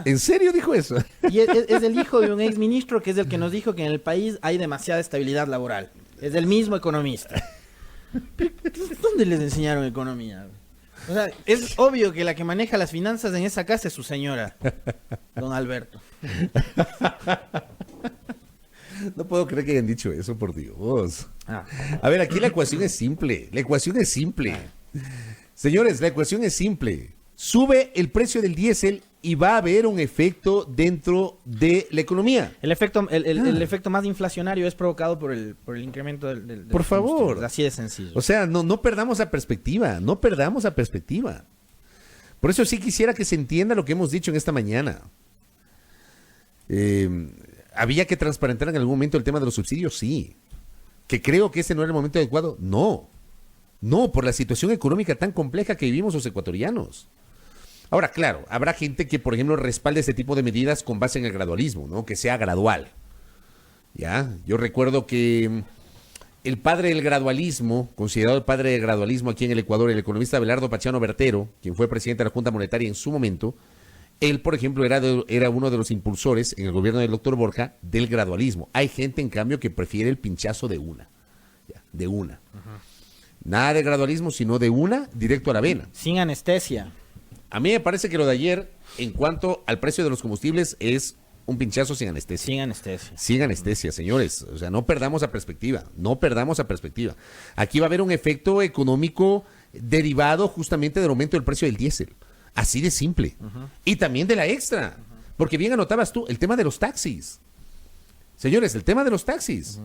B: ¿En serio dijo eso?
A: Y es el hijo de un exministro que es el que nos dijo que en el país hay demasiada estabilidad laboral. Es el mismo economista. ¿Dónde les enseñaron economía? O sea, es obvio que la que maneja las finanzas en esa casa es su señora, don Alberto.
B: No puedo creer que hayan dicho eso, por Dios. A ver, aquí la ecuación es simple. Señores, la ecuación es simple. Sube el precio del diésel y va a haber un efecto dentro de la economía.
A: El efecto más inflacionario es provocado por el incremento del
B: Por favor.
A: Así de sencillo.
B: O sea, no perdamos la perspectiva, no perdamos la perspectiva. Por eso sí quisiera que se entienda lo que hemos dicho en esta mañana. ¿Había que transparentar en algún momento el tema de los subsidios? Sí. ¿Que creo que ese no era el momento adecuado? No. No, por la situación económica tan compleja que vivimos los ecuatorianos. Ahora, claro, habrá gente que, por ejemplo, respalde este tipo de medidas con base en el gradualismo, ¿no? Que sea gradual. ¿Ya? Yo recuerdo que el padre del gradualismo, considerado el padre del gradualismo aquí en el Ecuador, el economista Abelardo Pachano Bertero, quien fue presidente de la Junta Monetaria en su momento, él, por ejemplo, era uno de los impulsores en el gobierno del doctor Borja del gradualismo. Hay gente, en cambio, que prefiere el pinchazo de una. ¿Ya? De una. Nada de gradualismo, sino de una, directo a la vena.
A: Sin anestesia.
B: A mí me parece que lo de ayer, en cuanto al precio de los combustibles, es un pinchazo sin anestesia.
A: Sin anestesia.
B: Sin anestesia, señores. O sea, no perdamos la perspectiva. No perdamos la perspectiva. Aquí va a haber un efecto económico derivado justamente del aumento del precio del diésel. Así de simple. Y también de la extra. Porque bien anotabas tú, el tema de los taxis. Señores, el tema de los taxis.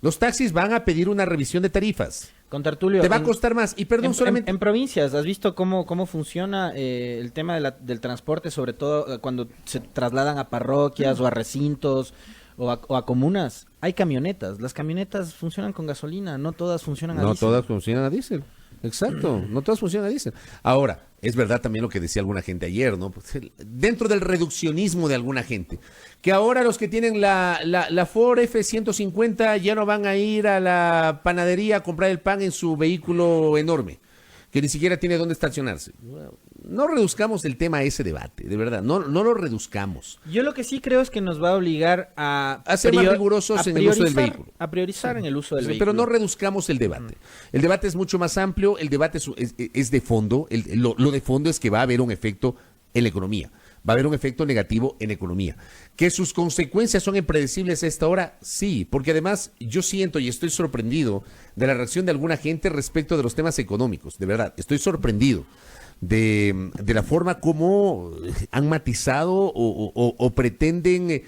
B: Los taxis van a pedir una revisión de tarifas.
A: Con Tertulio.
B: Te va a costar más. Y perdón, solamente...
A: En provincias, ¿has visto cómo funciona el tema del transporte, sobre todo cuando se trasladan a parroquias o a recintos o a comunas? Hay camionetas. Las camionetas funcionan con gasolina, no todas funcionan a diésel.
B: No todas funcionan a diésel. Exacto, no todas funcionan a diésel. Ahora, es verdad también lo que decía alguna gente ayer, ¿no? Pues dentro del reduccionismo de alguna gente, que ahora los que tienen la Ford F-150 ya no van a ir a la panadería a comprar el pan en su vehículo enorme, que ni siquiera tiene dónde estacionarse. No reduzcamos el tema a ese debate, de verdad, no lo reduzcamos.
A: Yo lo que sí creo es que nos va a obligar a
B: ser más rigurosos en el uso del vehículo.
A: A priorizar en el uso del vehículo.
B: Pero no reduzcamos el debate. El debate es mucho más amplio, el debate es de fondo, lo de fondo es que va a haber un efecto en la economía. Va a haber un efecto negativo en la economía. ¿Que sus consecuencias son impredecibles a esta hora? Sí, porque además yo siento y estoy sorprendido de la reacción de alguna gente respecto de los temas económicos. De verdad, estoy sorprendido de la forma como han matizado o pretenden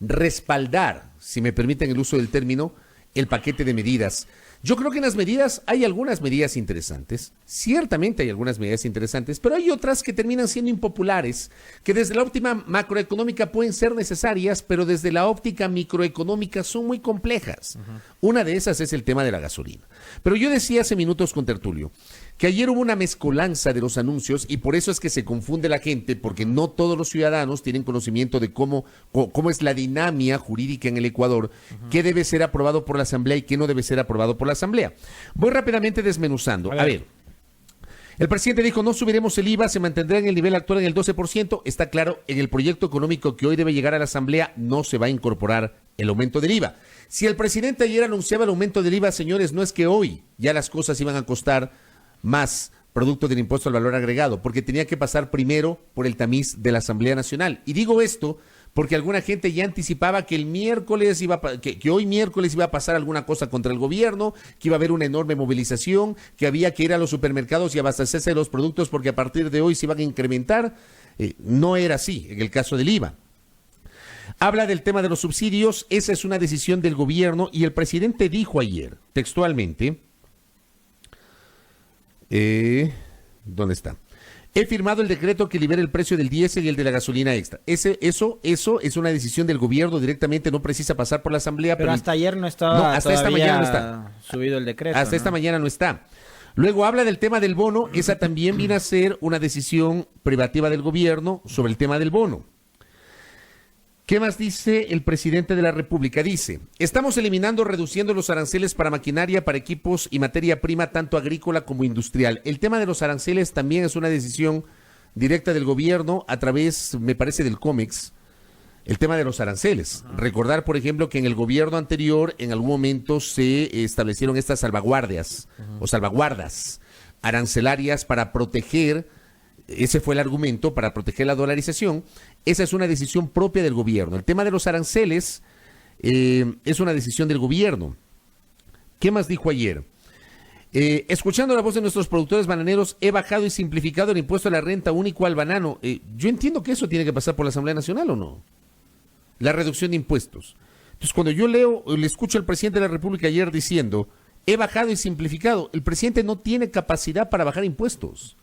B: respaldar, si me permiten el uso del término, el paquete de medidas. Yo creo que en las medidas hay algunas medidas interesantes, ciertamente hay algunas medidas interesantes, pero hay otras que terminan siendo impopulares, que desde la óptica macroeconómica pueden ser necesarias, pero desde la óptica microeconómica son muy complejas. Una de esas es el tema de la gasolina. Pero yo decía hace minutos con Tertulio que ayer hubo una mezcolanza de los anuncios y por eso es que se confunde la gente, porque no todos los ciudadanos tienen conocimiento de cómo es la dinámica jurídica en el Ecuador, qué debe ser aprobado por la Asamblea y qué no debe ser aprobado por la Asamblea. Voy rápidamente desmenuzando. A ver, el presidente dijo, no subiremos el IVA, se mantendrá en el nivel actual en el 12%. Está claro, en el proyecto económico que hoy debe llegar a la Asamblea no se va a incorporar el aumento del IVA. Si el presidente ayer anunciaba el aumento del IVA, señores, no es que hoy ya las cosas iban a costar más producto del impuesto al valor agregado, porque tenía que pasar primero por el tamiz de la Asamblea Nacional. Y digo esto porque alguna gente ya anticipaba que el miércoles que hoy miércoles iba a pasar alguna cosa contra el gobierno, que iba a haber una enorme movilización, que había que ir a los supermercados y abastecerse de los productos porque a partir de hoy se iban a incrementar. No era así en el caso del IVA. Habla del tema de los subsidios, esa es una decisión del gobierno y el presidente dijo ayer, textualmente, ¿dónde está? He firmado el decreto que libera el precio del diésel y el de la gasolina extra. Eso es una decisión del gobierno directamente, no precisa pasar por la Asamblea.
A: Pero hasta ayer no estaba
B: hasta esta mañana no está
A: subido el decreto.
B: Hasta esta mañana no está. Luego habla del tema del bono, esa también viene a ser una decisión privativa del gobierno sobre el tema del bono. ¿Qué más dice el presidente de la República? Dice, estamos eliminando, reduciendo los aranceles para maquinaria, para equipos y materia prima, tanto agrícola como industrial. El tema de los aranceles también es una decisión directa del gobierno a través, me parece, del COMEX. El tema de los aranceles. Recordar, por ejemplo, que en el gobierno anterior, en algún momento se establecieron estas salvaguardias o salvaguardas arancelarias para proteger. Ese fue el argumento para proteger la dolarización. Esa es una decisión propia del gobierno. El tema de los aranceles es una decisión del gobierno. ¿Qué más dijo ayer? Escuchando la voz de nuestros productores bananeros, he bajado y simplificado el impuesto a la renta único al banano. Yo entiendo que eso tiene que pasar por la Asamblea Nacional, ¿o no? La reducción de impuestos. Entonces, cuando yo le escucho al presidente de la República ayer diciendo, he bajado y simplificado, el presidente no tiene capacidad para bajar impuestos.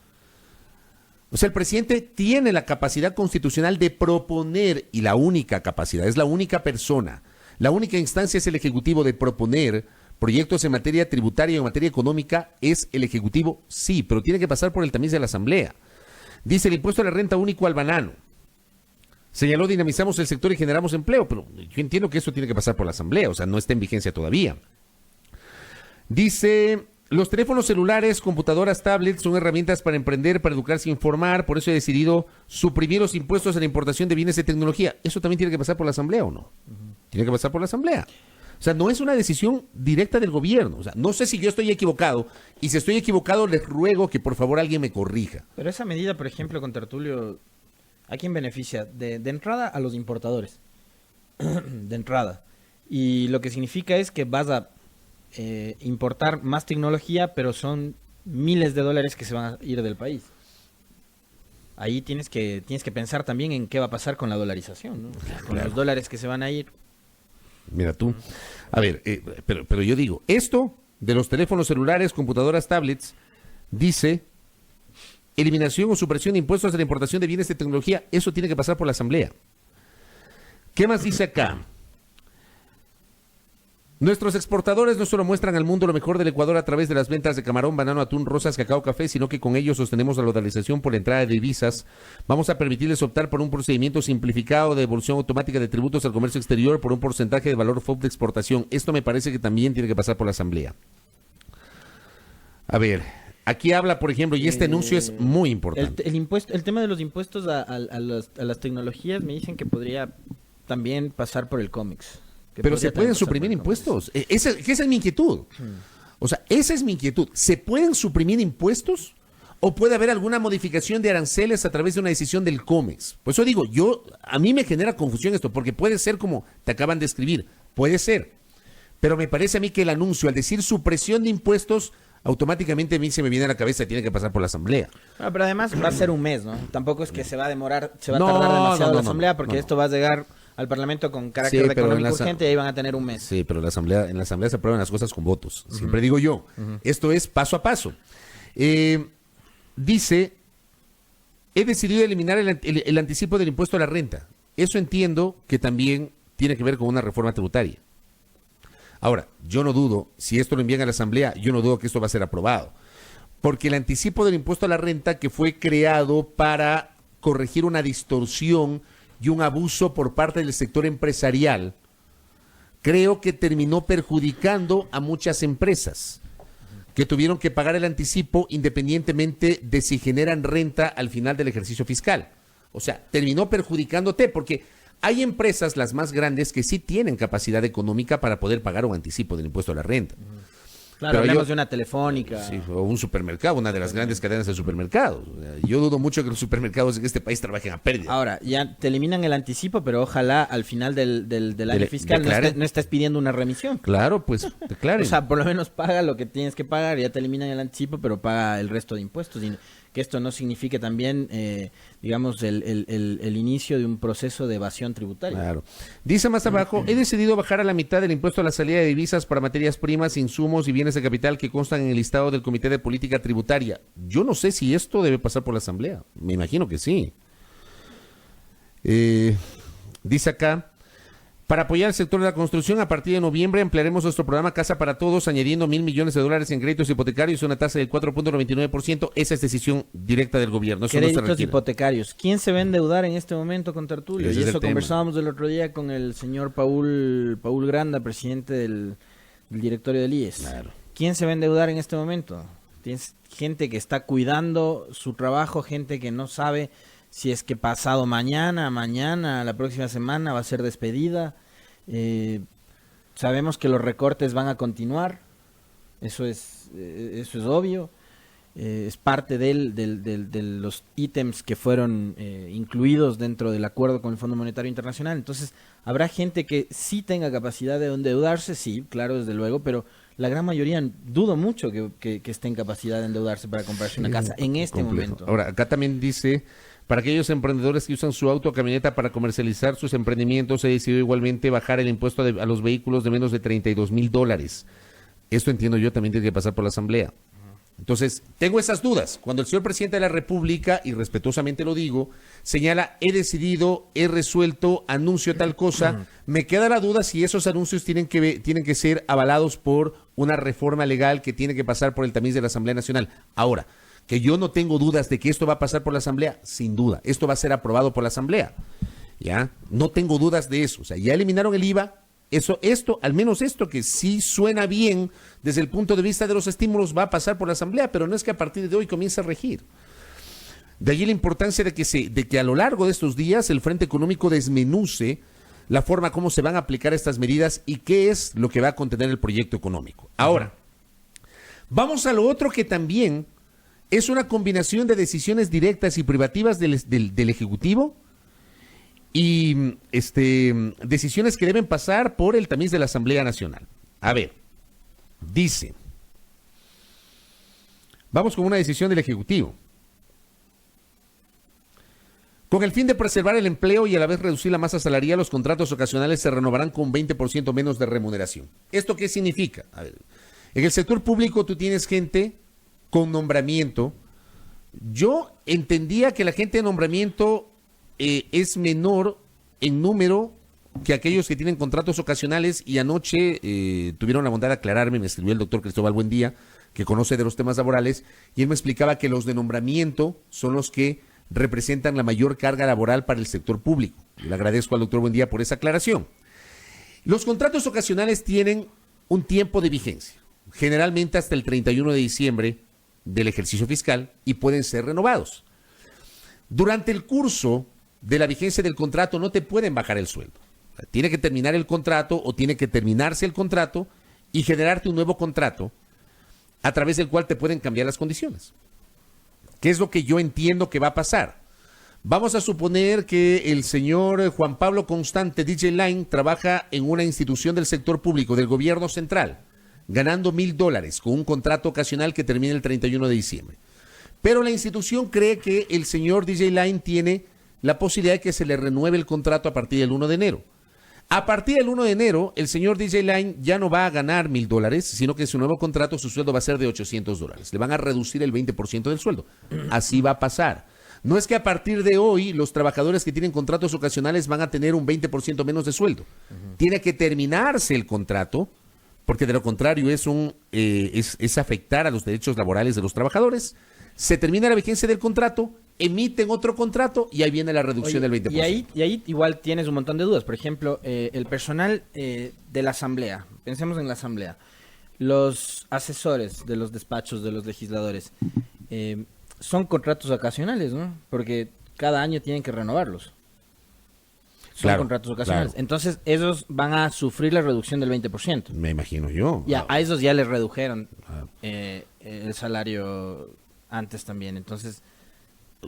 B: O sea, el presidente tiene la capacidad constitucional de proponer, y la única capacidad, es la única persona, la única instancia es el Ejecutivo de proponer proyectos en materia tributaria o en materia económica, es el Ejecutivo, sí, pero tiene que pasar por el tamiz de la Asamblea. Dice el impuesto a la renta único al banano. Señaló, dinamizamos el sector y generamos empleo, pero yo entiendo que eso tiene que pasar por la Asamblea, o sea, no está en vigencia todavía. Dice, los teléfonos celulares, computadoras, tablets son herramientas para emprender, para educarse e informar, por eso he decidido suprimir los impuestos a la importación de bienes de tecnología. ¿Eso también tiene que pasar por la Asamblea o no? Tiene que pasar por la Asamblea. O sea, no es una decisión directa del gobierno. O sea, no sé si yo estoy equivocado, y si estoy equivocado les ruego que por favor alguien me corrija.
A: Pero esa medida, por ejemplo, con Tertulio, ¿a quién beneficia? De entrada a los importadores. De entrada. Y lo que significa es que vas a importar más tecnología, pero son miles de dólares que se van a ir del país. Ahí tienes que pensar también en qué va a pasar con la dolarización, ¿no? Con los dólares que se van a ir.
B: Mira tú. A ver, pero yo digo, esto de los teléfonos celulares, computadoras, tablets, dice eliminación o supresión de impuestos a la importación de bienes de tecnología, eso tiene que pasar por la Asamblea. ¿Qué más dice acá? Nuestros exportadores no solo muestran al mundo lo mejor del Ecuador a través de las ventas de camarón, banano, atún, rosas, cacao, café, sino que con ellos sostenemos la dolarización por la entrada de divisas. Vamos a permitirles optar por un procedimiento simplificado de devolución automática de tributos al comercio exterior por un porcentaje de valor FOB de exportación. Esto me parece que también tiene que pasar por la Asamblea. A ver, aquí habla, por ejemplo, y este anuncio es muy importante.
A: El tema de los impuestos a las tecnologías me dicen que podría también pasar por el cómics.
B: Pero se pueden suprimir impuestos. Esa es mi inquietud. O sea, esa es mi inquietud. ¿Se pueden suprimir impuestos o puede haber alguna modificación de aranceles a través de una decisión del COMEX? Por eso digo, a mí me genera confusión esto, porque puede ser como te acaban de escribir, puede ser. Pero me parece a mí que el anuncio, al decir supresión de impuestos, automáticamente a mí se me viene a la cabeza, tiene que pasar por la Asamblea.
A: Pero además va a ser un mes, ¿no? Tampoco es que se va a demorar, se va a tardar demasiado la Asamblea, porque esto va a llegar al Parlamento con carácter económico urgente y ahí van a tener un mes.
B: Sí, pero en la Asamblea se aprueban las cosas con votos. Siempre digo yo, esto es paso a paso. Dice, he decidido eliminar el anticipo del impuesto a la renta. Eso entiendo que también tiene que ver con una reforma tributaria. Ahora, yo no dudo, si esto lo envían a la Asamblea, yo no dudo que esto va a ser aprobado. Porque el anticipo del impuesto a la renta que fue creado para corregir una distorsión y un abuso por parte del sector empresarial, creo que terminó perjudicando a muchas empresas que tuvieron que pagar el anticipo independientemente de si generan renta al final del ejercicio fiscal. O sea, terminó perjudicándote porque hay empresas, las más grandes, que sí tienen capacidad económica para poder pagar un anticipo del impuesto a la renta.
A: Claro, hablamos de una telefónica.
B: Sí, o un supermercado, una de las grandes cadenas de supermercados. Yo dudo mucho que los supermercados en este país trabajen a pérdida.
A: Ahora, ya te eliminan el anticipo, pero ojalá al final del año fiscal no estés pidiendo una remisión.
B: Claro, pues, declaren.
A: O sea, por lo menos paga lo que tienes que pagar, ya te eliminan el anticipo, pero paga el resto de impuestos. Y que esto no signifique también, digamos, el inicio de un proceso de evasión tributaria.
B: Claro. Dice más abajo, he decidido bajar a la mitad el impuesto a la salida de divisas para materias primas, insumos y bienes de capital que constan en el listado del Comité de Política Tributaria. Yo no sé si esto debe pasar por la Asamblea. Me imagino que sí. Dice acá, para apoyar el sector de la construcción, a partir de noviembre ampliaremos nuestro programa Casa para Todos, añadiendo $1,000 millones en créditos hipotecarios y una tasa del 4.99%. Esa es decisión directa del gobierno. Eso
A: créditos
B: no se
A: hipotecarios. ¿Quién se va a endeudar en este momento con Tertulio?
B: Ese
A: y
B: es
A: eso
B: el tema.
A: Conversábamos el otro día con el señor Paul Granda, presidente del directorio del IES.
B: Claro.
A: ¿Quién se va a endeudar en este momento? Tienes gente que está cuidando su trabajo, gente que no sabe si es que pasado mañana, la próxima semana va a ser despedida. Sabemos que los recortes van a continuar, eso es obvio. es parte de los ítems que fueron incluidos dentro del acuerdo con el Fondo Monetario Internacional. Entonces, habrá gente que sí tenga capacidad de endeudarse, sí, claro, desde luego, pero la gran mayoría dudo mucho que esté en capacidad de endeudarse para comprarse una casa en este momento.
B: Ahora, acá también dice, para aquellos emprendedores que usan su auto o camioneta para comercializar sus emprendimientos, se decidió igualmente bajar el impuesto a los vehículos de menos de $32,000. Esto entiendo yo también tiene que pasar por la Asamblea. Entonces, tengo esas dudas. Cuando el señor presidente de la República, y respetuosamente lo digo, señala, he decidido, he resuelto, anuncio tal cosa, me queda la duda si esos anuncios tienen que ser avalados por una reforma legal que tiene que pasar por el tamiz de la Asamblea Nacional. Ahora, que yo no tengo dudas de que esto va a pasar por la Asamblea, sin duda. Esto va a ser aprobado por la Asamblea. ¿Ya? No tengo dudas de eso. O sea, ya eliminaron el IVA. Al menos esto que sí suena bien desde el punto de vista de los estímulos va a pasar por la Asamblea, pero no es que a partir de hoy comience a regir. De allí la importancia de que a lo largo de estos días el Frente Económico desmenuce la forma como se van a aplicar estas medidas y qué es lo que va a contener el proyecto económico. Ahora, vamos a lo otro que también es una combinación de decisiones directas y privativas del Ejecutivo y decisiones que deben pasar por el tamiz de la Asamblea Nacional. A ver, dice, vamos con una decisión del Ejecutivo. Con el fin de preservar el empleo y a la vez reducir la masa salarial, los contratos ocasionales se renovarán con 20% menos de remuneración. ¿Esto qué significa? A ver, en el sector público tú tienes gente con nombramiento. Yo entendía que la gente de nombramiento es menor en número que aquellos que tienen contratos ocasionales, y anoche tuvieron la bondad de aclararme, me escribió el doctor Cristóbal Buendía, que conoce de los temas laborales, y él me explicaba que los de nombramiento son los que representan la mayor carga laboral para el sector público. Le agradezco al doctor Buendía por esa aclaración. Los contratos ocasionales tienen un tiempo de vigencia, generalmente hasta el 31 de diciembre del ejercicio fiscal, y pueden ser renovados. Durante el curso de la vigencia del contrato no te pueden bajar el sueldo. Tiene que terminar el contrato o tiene que terminarse el contrato y generarte un nuevo contrato a través del cual te pueden cambiar las condiciones. ¿Qué es lo que yo entiendo que va a pasar? Vamos a suponer que el señor Juan Pablo Constante, DJ Line, trabaja en una institución del sector público, del gobierno central, ganando $1,000 con un contrato ocasional que termina el 31 de diciembre. Pero la institución cree que el señor DJ Line tiene la posibilidad de que se le renueve el contrato a partir del 1 de enero. A partir del 1 de enero, el señor DJ Line ya no va a ganar $1,000, sino que en su nuevo contrato su sueldo va a ser de $800. Le van a reducir el 20% del sueldo. Así va a pasar. No es que a partir de hoy los trabajadores que tienen contratos ocasionales van a tener un 20% menos de sueldo. Tiene que terminarse el contrato, porque de lo contrario es afectar a los derechos laborales de los trabajadores. Se termina la vigencia del contrato, emiten otro contrato y ahí viene la reducción del 20%.
A: Y ahí igual tienes un montón de dudas. Por ejemplo, el personal de la Asamblea, pensemos en la Asamblea, los asesores de los despachos de los legisladores, son contratos ocasionales, ¿no? Porque cada año tienen que renovarlos. Son contratos ocasionales. Claro. Entonces, esos van a sufrir la reducción del 20%.
B: Me imagino yo.
A: Ya, a esos ya les redujeron el salario antes también. Entonces,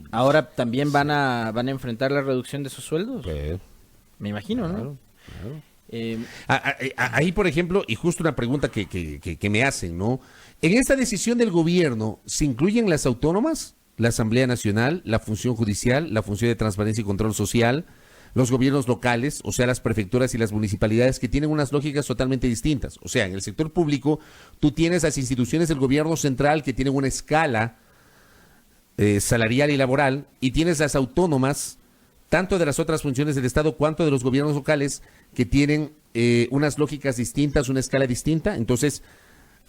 A: ahora también van a enfrentar la reducción de sus sueldos. Sí. Me imagino, ¿no?
B: Claro. Ahí, por ejemplo, y justo una pregunta que me hacen, ¿no? En esta decisión del gobierno, ¿se incluyen las autónomas, la Asamblea Nacional, la función judicial, la función de transparencia y control social, los gobiernos locales, o sea, las prefecturas y las municipalidades, que tienen unas lógicas totalmente distintas? O sea, en el sector público, tú tienes las instituciones del gobierno central que tienen una escala salarial y laboral, y tienes las autónomas, tanto de las otras funciones del Estado cuanto de los gobiernos locales, que tienen unas lógicas distintas, una escala distinta. Entonces,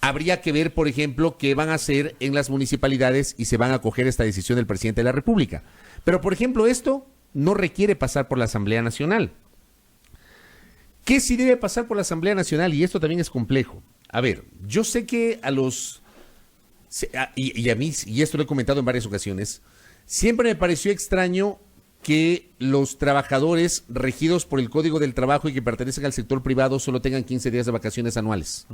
B: habría que ver, por ejemplo, qué van a hacer en las municipalidades y se van a acoger esta decisión del presidente de la República. Pero, por ejemplo, esto no requiere pasar por la Asamblea Nacional. ¿Qué sí debe pasar por la Asamblea Nacional? Y esto también es complejo. A ver, yo sé que a los... Y a mí, y esto lo he comentado en varias ocasiones, siempre me pareció extraño que los trabajadores regidos por el Código del Trabajo y que pertenecen al sector privado solo tengan 15 días de vacaciones anuales.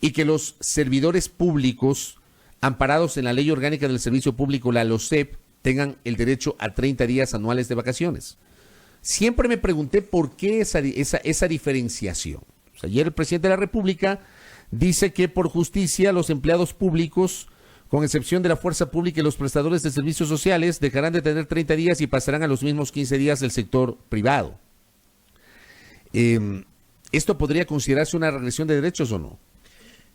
B: Y que los servidores públicos amparados en la Ley Orgánica del Servicio Público, la LOSEP, tengan el derecho a 30 días anuales de vacaciones. Siempre me pregunté por qué esa diferenciación. O sea, ayer el presidente de la República dice que por justicia los empleados públicos, con excepción de la fuerza pública y los prestadores de servicios sociales, dejarán de tener 30 días y pasarán a los mismos 15 días del sector privado. ¿Esto podría considerarse una regresión de derechos o no?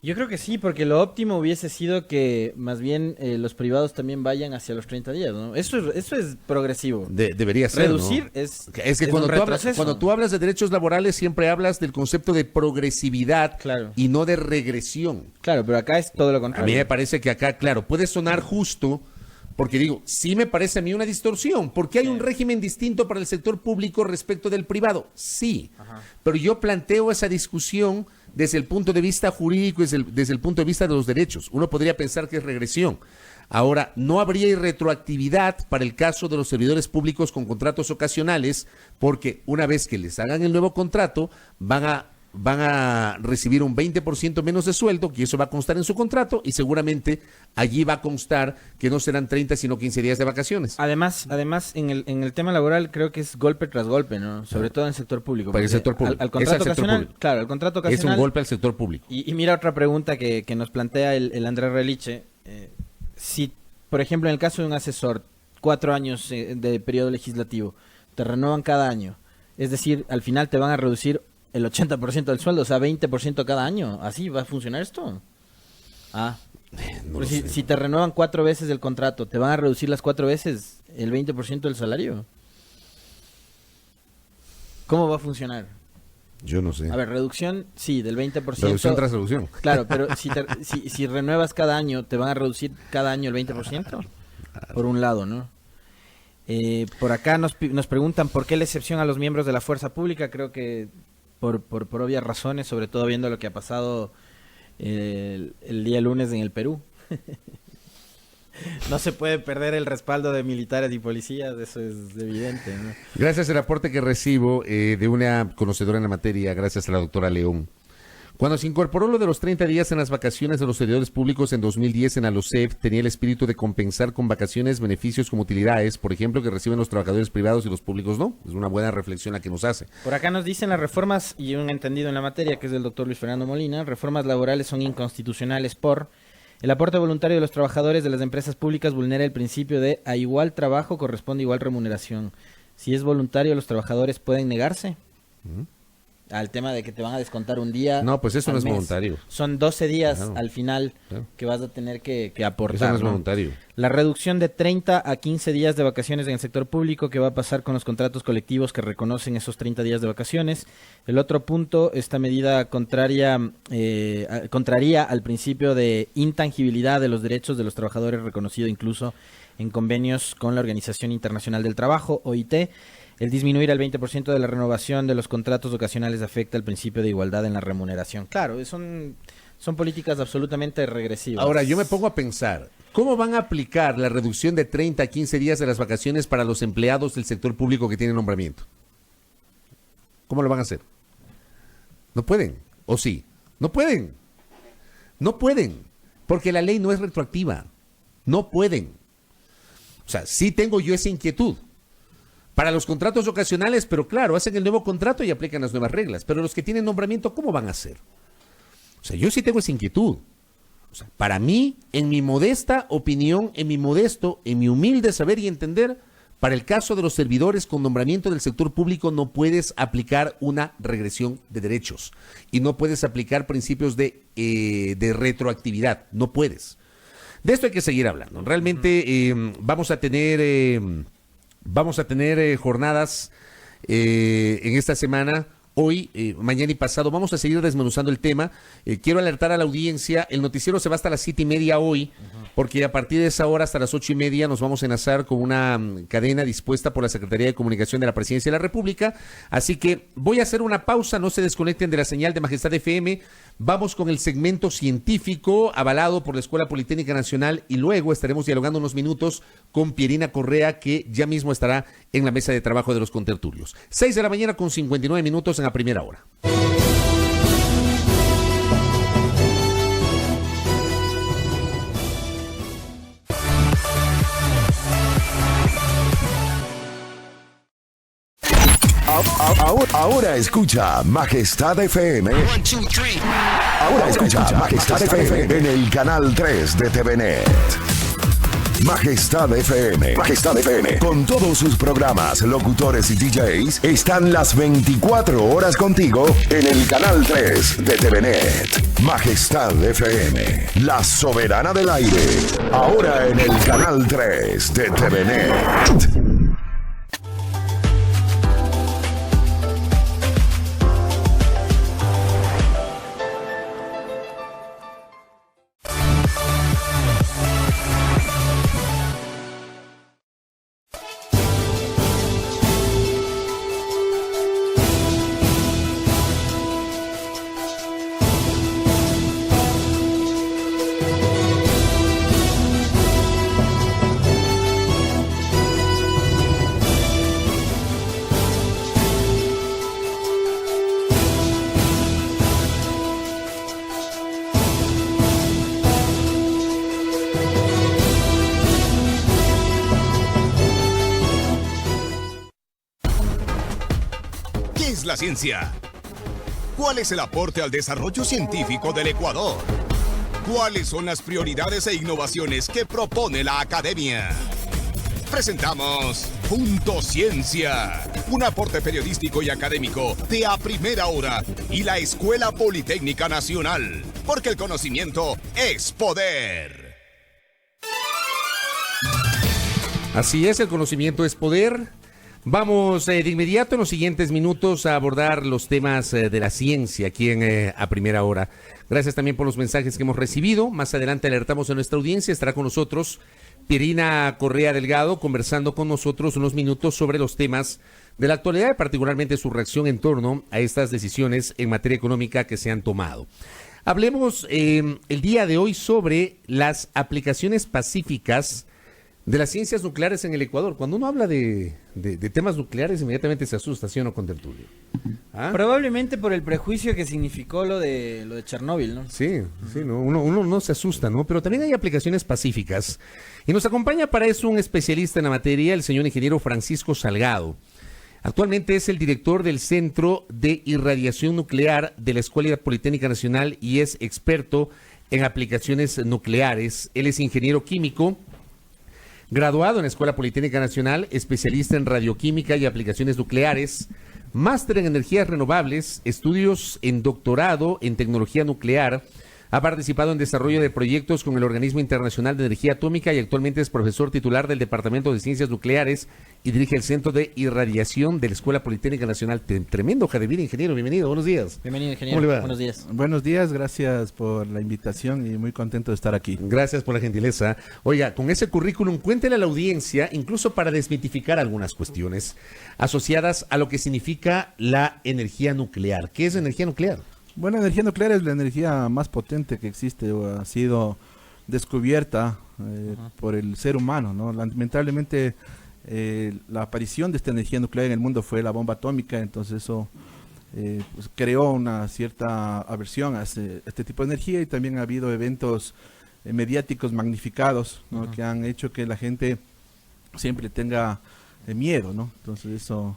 A: Yo creo que sí, porque lo óptimo hubiese sido que más bien los privados también vayan hacia los 30 días, ¿no? Eso es progresivo.
B: Debería ser,
A: reducir, ¿no? Es que
B: cuando tú hablas de derechos laborales siempre hablas del concepto de progresividad,
A: claro,
B: y no de regresión.
A: Claro, pero acá es todo lo contrario.
B: A mí me parece que acá, claro, puede sonar justo, porque digo, sí me parece a mí una distorsión, porque hay un régimen distinto para el sector público respecto del privado, sí. Ajá. Pero yo planteo esa discusión desde el punto de vista jurídico, desde el punto de vista de los derechos. Uno podría pensar que es regresión. Ahora, no habría retroactividad para el caso de los servidores públicos con contratos ocasionales, porque una vez que les hagan el nuevo contrato, van a recibir un 20% menos de sueldo, que eso va a constar en su contrato, y seguramente allí va a constar que no serán 30, sino 15 días de vacaciones.
A: Además en el tema laboral creo que es golpe tras golpe, ¿no? Sobre todo en el sector público.
B: Para el sector público.
A: Al contrato ocasional, claro, el contrato ocasional.
B: Es un golpe al sector público.
A: Y mira otra pregunta que nos plantea el Andrés Reliche. Si, por ejemplo, en el caso de un asesor, 4 años de periodo legislativo, te renuevan cada año, es decir, al final te van a reducir el 80% del sueldo, o sea, 20% cada año. ¿Así va a funcionar esto? Si te renuevan 4 veces el contrato, ¿te van a reducir las 4 veces el 20% del salario? ¿Cómo va a funcionar?
B: Yo no sé.
A: A ver, reducción, sí, del 20%.
B: Reducción tras reducción.
A: Claro, pero si renuevas cada año, ¿te van a reducir cada año el 20%? Por un lado, ¿no? Por acá nos preguntan por qué la excepción a los miembros de la fuerza pública. Creo que por obvias razones, sobre todo viendo lo que ha pasado el día lunes en el Perú. No se puede perder el respaldo de militares y policías, eso es evidente, ¿no?
B: Gracias al aporte que recibo de una conocedora en la materia, gracias a la doctora León. Cuando se incorporó lo de los 30 días en las vacaciones de los servidores públicos en 2010 en la LOSEP, tenía el espíritu de compensar con vacaciones beneficios como utilidades, por ejemplo, que reciben los trabajadores privados y los públicos no. Es una buena reflexión la que nos hace.
A: Por acá nos dicen las reformas, y un entendido en la materia, que es del doctor Luis Fernando Molina, reformas laborales son inconstitucionales por el aporte voluntario de los trabajadores de las empresas públicas vulnera el principio de a igual trabajo corresponde igual remuneración. Si es voluntario, los trabajadores pueden negarse. Al tema de que te van a descontar un día.
B: No, pues eso no es voluntario.
A: Son 12 días al final que vas a tener que aportar.
B: Eso no es voluntario.
A: La reducción de 30 a 15 días de vacaciones en el sector público, que va a pasar con los contratos colectivos que reconocen esos 30 días de vacaciones. El otro punto, esta medida contraria contraría al principio de intangibilidad de los derechos de los trabajadores, reconocido incluso en convenios con la Organización Internacional del Trabajo, OIT. El disminuir al 20% de la renovación de los contratos ocasionales afecta el principio de igualdad en la remuneración. Claro, son políticas absolutamente regresivas.
B: Ahora, yo me pongo a pensar, ¿cómo van a aplicar la reducción de 30 a 15 días de las vacaciones para los empleados del sector público que tienen nombramiento? ¿Cómo lo van a hacer? No pueden, ¿o sí? No pueden. No pueden, porque la ley no es retroactiva. No pueden. O sea, sí tengo yo esa inquietud. Para los contratos ocasionales, pero claro, hacen el nuevo contrato y aplican las nuevas reglas. Pero los que tienen nombramiento, ¿cómo van a hacer? O sea, yo sí tengo esa inquietud. O sea, para mí, en mi modesta opinión, en mi humilde saber y entender, para el caso de los servidores con nombramiento del sector público no puedes aplicar una regresión de derechos y no puedes aplicar principios de retroactividad. No puedes. De esto hay que seguir hablando. Realmente vamos a tener jornadas en esta semana, hoy, mañana y pasado. Vamos a seguir desmenuzando el tema. Quiero alertar a la audiencia, el noticiero se va hasta las 7:30 hoy, porque a partir de esa hora hasta las 8:30 nos vamos a enlazar con una cadena dispuesta por la Secretaría de Comunicación de la Presidencia de la República. Así que voy a hacer una pausa, no se desconecten de la señal de Majestad FM. Vamos con el segmento científico avalado por la Escuela Politécnica Nacional y luego estaremos dialogando unos minutos con Pierina Correa, que ya mismo estará en la mesa de trabajo de los contertulios. 6 de la mañana con 59 minutos en la primera hora.
C: Ahora escucha Majestad FM. Ahora escucha Majestad FM en el canal 3 de TVNet. Majestad FM. Majestad FM. Con todos sus programas, locutores y DJs, están las 24 horas contigo en el canal 3 de TVNet. Majestad FM. La soberana del aire. Ahora en el canal 3 de TVNet.
D: La ciencia. ¿Cuál es el aporte al desarrollo científico del Ecuador? ¿Cuáles son las prioridades e innovaciones que propone la academia? Presentamos Punto Ciencia, un aporte periodístico y académico de A Primera Hora y la Escuela Politécnica Nacional, porque el conocimiento es poder.
B: Así es, el conocimiento es poder. Vamos de inmediato en los siguientes minutos a abordar los temas de la ciencia aquí en A Primera Hora. Gracias también por los mensajes que hemos recibido. Más adelante alertamos a nuestra audiencia. Estará con nosotros Pierina Correa Delgado conversando con nosotros unos minutos sobre los temas de la actualidad y particularmente su reacción en torno a estas decisiones en materia económica que se han tomado. Hablemos el día de hoy sobre las aplicaciones pacíficas de las ciencias nucleares en el Ecuador. Cuando uno habla de temas nucleares, inmediatamente se asusta, ¿sí o no, contertulio?
A: ¿Ah? Probablemente por el prejuicio que significó lo de Chernóbil, ¿no?
B: Sí, ¿no? Uno no se asusta, ¿no? Pero también hay aplicaciones pacíficas. Y nos acompaña para eso un especialista en la materia, el señor ingeniero Francisco Salgado. Actualmente es el director del Centro de Irradiación Nuclear de la Escuela Politécnica Nacional y es experto en aplicaciones nucleares. Él es ingeniero químico, graduado en la Escuela Politécnica Nacional, especialista en radioquímica y aplicaciones nucleares, máster en energías renovables, estudios en doctorado en tecnología nuclear. Ha participado en desarrollo de proyectos con el Organismo Internacional de Energía Atómica y actualmente es profesor titular del Departamento de Ciencias Nucleares y dirige el Centro de Irradiación de la Escuela Politécnica Nacional. Tremendo hoja de vida, ingeniero. Bienvenido, buenos días.
A: Bienvenido, ingeniero.
B: ¿Cómo le va?
A: Buenos días.
E: Buenos días, gracias por la invitación y muy contento de estar aquí.
B: Gracias por la gentileza. Oiga, con ese currículum, cuéntele a la audiencia, incluso para desmitificar algunas cuestiones asociadas a lo que significa la energía nuclear. ¿Qué es energía nuclear?
E: Bueno, la energía nuclear es la energía más potente que existe o ha sido descubierta por el ser humano, ¿no? Lamentablemente, la aparición de esta energía nuclear en el mundo fue la bomba atómica, entonces eso pues creó una cierta aversión a este tipo de energía y también ha habido eventos mediáticos magnificados, ¿no? Que han hecho que la gente siempre tenga miedo, ¿no? Entonces eso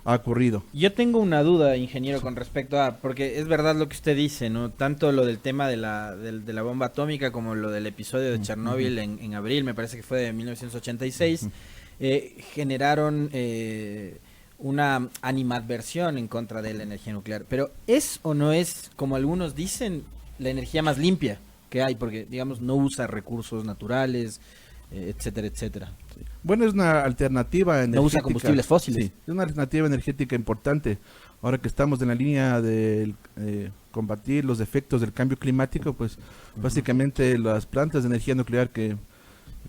E: ha ocurrido.
A: Yo tengo una duda, ingeniero, con respecto a, porque es verdad lo que usted dice, ¿no? Tanto lo del tema de la bomba atómica como lo del episodio de Chernóbil en abril, me parece que fue de 1986, generaron una animadversión en contra de la energía nuclear. Pero ¿es o no es, como algunos dicen, la energía más limpia que hay? Porque, digamos, no usa recursos naturales, etcétera, etcétera.
E: Bueno, es una alternativa energética.
A: No usa combustibles fósiles.
E: Sí, es una alternativa energética importante. Ahora que estamos en la línea de combatir los efectos del cambio climático, pues básicamente las plantas de energía nuclear que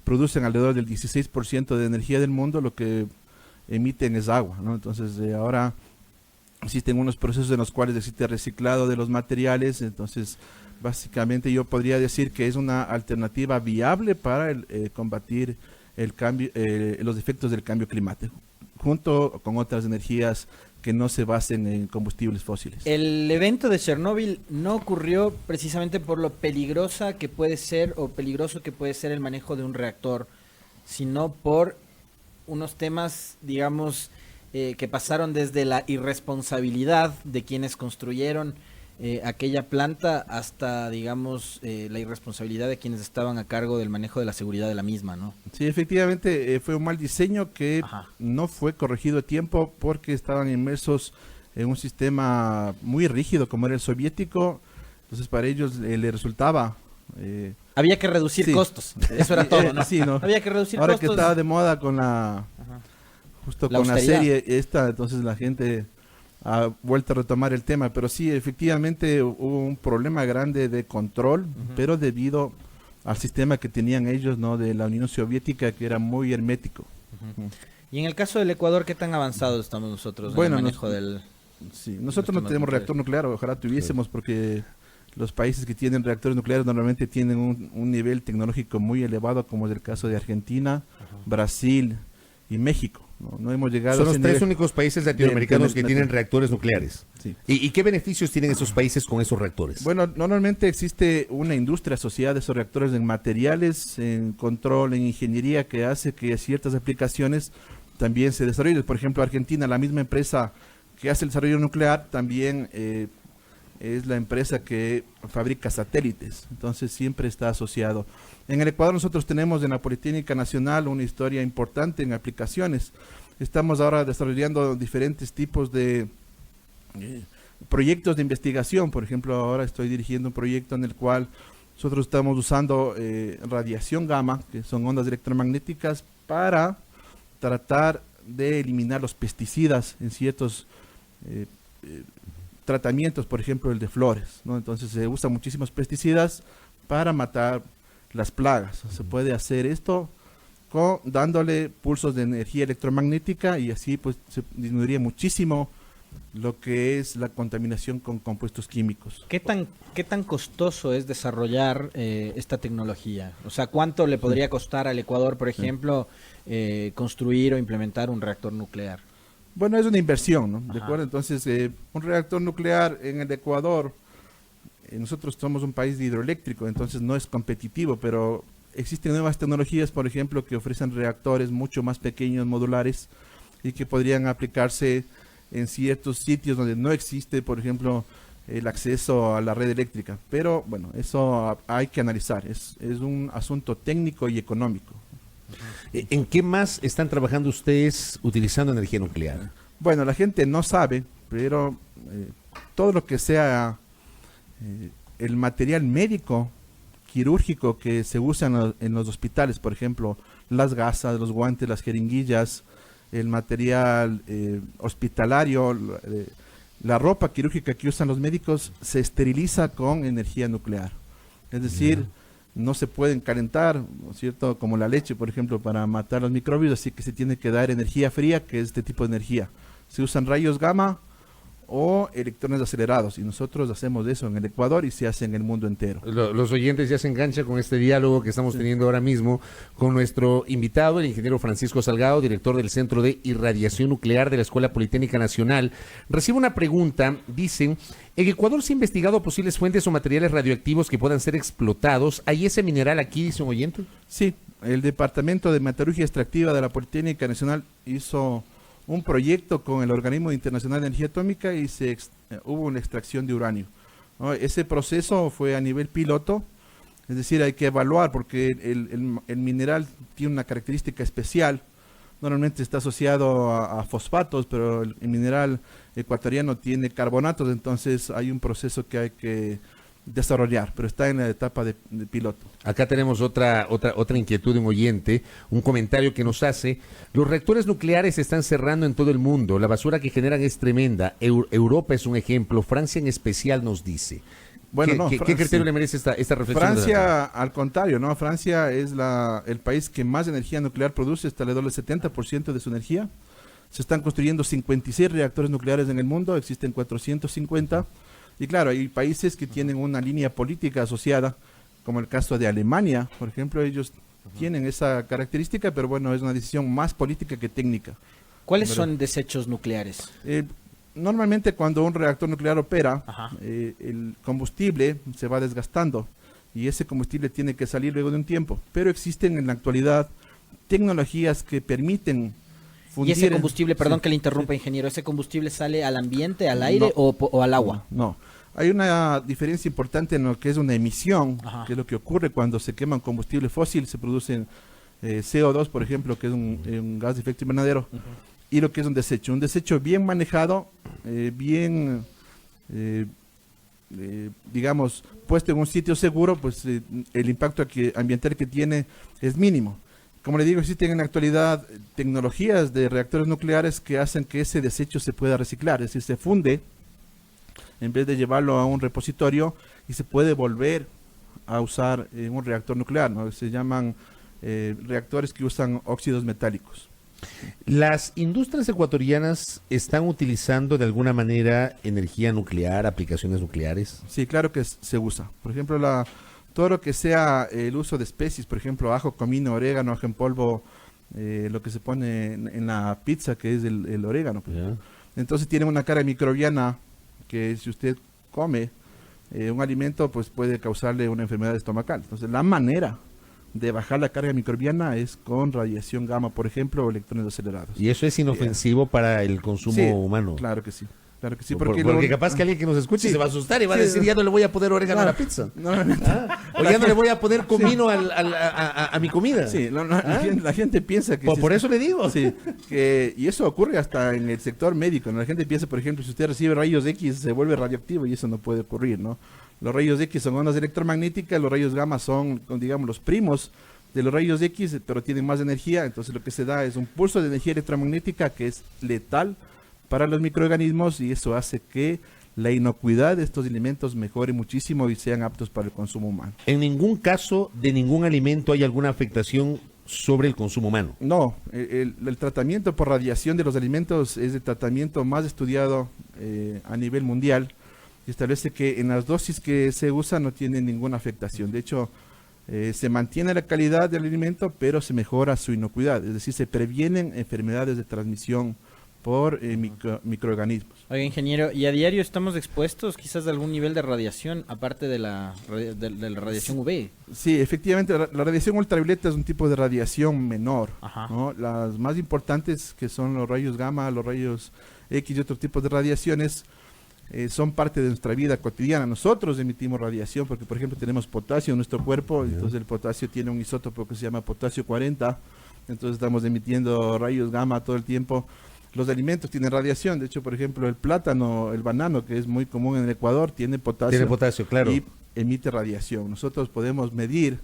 E: producen alrededor del 16% de energía del mundo, lo que emiten es agua, ¿no? Entonces ahora existen unos procesos en los cuales existe reciclado de los materiales, entonces básicamente yo podría decir que es una alternativa viable para combatir el cambio, los efectos del cambio climático, junto con otras energías que no se basen en combustibles fósiles.
A: El evento de Chernóbil no ocurrió precisamente por lo peligrosa que puede ser o peligroso que puede ser el manejo de un reactor, sino por unos temas, digamos, que pasaron desde la irresponsabilidad de quienes construyeron aquella planta hasta, digamos, la irresponsabilidad de quienes estaban a cargo del manejo de la seguridad de la misma, ¿no?
E: Sí, efectivamente fue un mal diseño que no fue corregido a tiempo porque estaban inmersos en un sistema muy rígido como era el soviético. Entonces para ellos le resultaba...
A: había que reducir costos, eso era todo, ¿no?
E: Sí, ¿no?
A: Había que reducir
E: Ahora
A: costos.
E: que estaba de moda con justo
A: La
E: con la
A: austeridad.
E: serie esta, entonces la gente ha vuelto a retomar el tema, pero sí, efectivamente hubo un problema grande de control, pero debido al sistema que tenían ellos, ¿no? De la Unión Soviética, que era muy hermético.
A: Y en el caso del Ecuador, ¿qué tan avanzados estamos nosotros en
E: Bueno,
A: el manejo del...?
E: Sí, nosotros no
A: temas
E: tenemos
A: nucleares?
E: reactor nuclear, ojalá tuviésemos, porque los países que tienen reactores nucleares normalmente tienen un nivel tecnológico muy elevado, como es el caso de Argentina, Brasil y México. No hemos llegado
B: Son
E: a
B: los
E: ese
B: tres
E: nivel
B: únicos países latinoamericanos que tienen reactores nucleares.
E: Sí.
B: ¿Y qué beneficios tienen esos países con esos reactores?
E: Bueno, normalmente existe una industria asociada a esos reactores en materiales, en control, en ingeniería, que hace que ciertas aplicaciones también se desarrollen. Por ejemplo, Argentina, la misma empresa que hace el desarrollo nuclear, también es la empresa que fabrica satélites, entonces siempre está asociado. En el Ecuador nosotros tenemos en la Politécnica Nacional una historia importante en aplicaciones. Estamos ahora desarrollando diferentes tipos de proyectos de investigación. Por ejemplo, ahora estoy dirigiendo un proyecto en el cual nosotros estamos usando radiación gamma, que son ondas electromagnéticas, para tratar de eliminar los pesticidas en ciertos tratamientos, por ejemplo el de flores, ¿no? Entonces se usan muchísimos pesticidas para matar las plagas. Se puede hacer esto dándole pulsos de energía electromagnética y así pues se disminuiría muchísimo lo que es la contaminación con compuestos químicos.
A: ¿Qué tan costoso es desarrollar esta tecnología? O sea, ¿cuánto le podría costar al Ecuador, por ejemplo, construir o implementar un reactor nuclear?
E: Bueno, es una inversión, ¿no? ¿De acuerdo? Entonces, un reactor nuclear en el Ecuador, nosotros somos un país hidroeléctrico, entonces no es competitivo, pero existen nuevas tecnologías, por ejemplo, que ofrecen reactores mucho más pequeños, modulares, y que podrían aplicarse en ciertos sitios donde no existe, por ejemplo, el acceso a la red eléctrica. Pero, bueno, eso hay que analizar, es un asunto técnico y económico.
B: ¿En qué más están trabajando ustedes utilizando energía nuclear?
E: Bueno, la gente no sabe, pero todo lo que sea el material médico, quirúrgico que se usa en los hospitales, por ejemplo, las gasas, los guantes, las jeringuillas, el material hospitalario, la ropa quirúrgica que usan los médicos, se esteriliza con energía nuclear. Es decir, no se pueden calentar, ¿no es cierto? Como la leche, por ejemplo, para matar los microbios, así que se tiene que dar energía fría, que es este tipo de energía. Se usan rayos gamma o electrones acelerados, y nosotros hacemos eso en el Ecuador y se hace en el mundo entero.
B: Los oyentes ya se enganchan con este diálogo que estamos teniendo ahora mismo con nuestro invitado, el ingeniero Francisco Salgado, director del Centro de Irradiación Nuclear de la Escuela Politécnica Nacional. Recibo una pregunta, dicen, ¿en Ecuador se ha investigado posibles fuentes o materiales radioactivos que puedan ser explotados? ¿Hay ese mineral aquí, dice un oyente?
E: Sí, el Departamento de Metalurgia Extractiva de la Politécnica Nacional hizo un proyecto con el Organismo Internacional de Energía Atómica y hubo una extracción de uranio, ¿no? Ese proceso fue a nivel piloto, es decir, hay que evaluar porque el mineral tiene una característica especial. Normalmente está asociado a fosfatos, pero el mineral ecuatoriano tiene carbonatos, entonces hay un proceso que hay que desarrollar, pero está en la etapa de piloto.
B: Acá tenemos otra inquietud de un oyente, un comentario que nos hace. Los reactores nucleares se están cerrando en todo el mundo, la basura que generan es tremenda. Europa es un ejemplo, Francia en especial nos dice.
E: Bueno,
B: ¿Qué criterio le merece esta reflexión?
E: Francia, al contrario, ¿no? Francia es el país que más energía nuclear produce, está alrededor del 70% de su energía. Se están construyendo 56 reactores nucleares en el mundo, existen 450. Y claro, hay países que tienen una línea política asociada, como el caso de Alemania, por ejemplo, ellos tienen esa característica, pero bueno, es una decisión más política que técnica.
A: ¿Cuáles son desechos nucleares?
E: Normalmente cuando un reactor nuclear opera, el combustible se va desgastando y ese combustible tiene que salir luego de un tiempo, pero existen en la actualidad tecnologías que permiten
A: ¿Y ese combustible, perdón que le interrumpa, ingeniero, ese combustible sale al ambiente, al aire o al agua?
E: No. Hay una diferencia importante en lo que es una emisión, que es lo que ocurre cuando se queman combustible fósil, se producen CO2, por ejemplo, que es un gas de efecto invernadero, y lo que es un desecho. Un desecho bien manejado, digamos, puesto en un sitio seguro, pues el impacto ambiental que tiene es mínimo. Como le digo, existen en la actualidad tecnologías de reactores nucleares que hacen que ese desecho se pueda reciclar, es decir, se funde en vez de llevarlo a un repositorio y se puede volver a usar en un reactor nuclear, ¿no? Se llaman reactores que usan óxidos metálicos.
B: ¿Las industrias ecuatorianas están utilizando de alguna manera energía nuclear, aplicaciones nucleares?
E: Sí, claro que se usa. Por ejemplo, todo lo que sea el uso de especies, por ejemplo, ajo, comino, orégano, ajo en polvo, lo que se pone en la pizza, que es el orégano.
B: Yeah.
E: Entonces tiene una carga microbiana que si usted come un alimento, pues puede causarle una enfermedad estomacal. Entonces la manera de bajar la carga microbiana es con radiación gamma, por ejemplo, o electrones acelerados.
B: ¿Y eso es inofensivo para el consumo humano?
E: Claro que sí. Claro que sí,
B: porque capaz que alguien que nos escuche se va a asustar y va a decir, ya no le voy a poner orégano a la pizza. O ya no le voy a poner comino a mi comida.
E: Sí, la gente piensa que...
B: Por eso le digo.
E: Sí, y eso ocurre hasta en el sector médico, ¿no? La gente piensa, por ejemplo, si usted recibe rayos X, se vuelve radioactivo y eso no puede ocurrir, ¿no? Los rayos X son ondas electromagnéticas, los rayos gamma son, digamos, los primos de los rayos X, pero tienen más energía, entonces lo que se da es un pulso de energía electromagnética que es letal para los microorganismos y eso hace que la inocuidad de estos alimentos mejore muchísimo y sean aptos para el consumo humano.
B: ¿En ningún caso de ningún alimento hay alguna afectación sobre el consumo humano?
E: No, el tratamiento por radiación de los alimentos es el tratamiento más estudiado a nivel mundial y establece que en las dosis que se usan no tiene ninguna afectación. De hecho, se mantiene la calidad del alimento, pero se mejora su inocuidad, es decir, se previenen enfermedades de transmisión por microorganismos.
A: Oiga, ingeniero, ¿y a diario estamos expuestos quizás de algún nivel de radiación, aparte de la radiación UV?
E: Sí, efectivamente, la radiación ultravioleta es un tipo de radiación menor, ¿no? Las más importantes, que son los rayos gamma, los rayos X y otros tipos de radiaciones, son parte de nuestra vida cotidiana. Nosotros emitimos radiación porque, por ejemplo, tenemos potasio en nuestro cuerpo, entonces el potasio tiene un isótopo que se llama potasio 40, entonces estamos emitiendo rayos gamma todo el tiempo. Los alimentos tienen radiación, de hecho, por ejemplo, el plátano, el banano, que es muy común en el Ecuador, tiene potasio.
B: Tiene potasio, claro.
E: Y emite radiación. Nosotros podemos medir,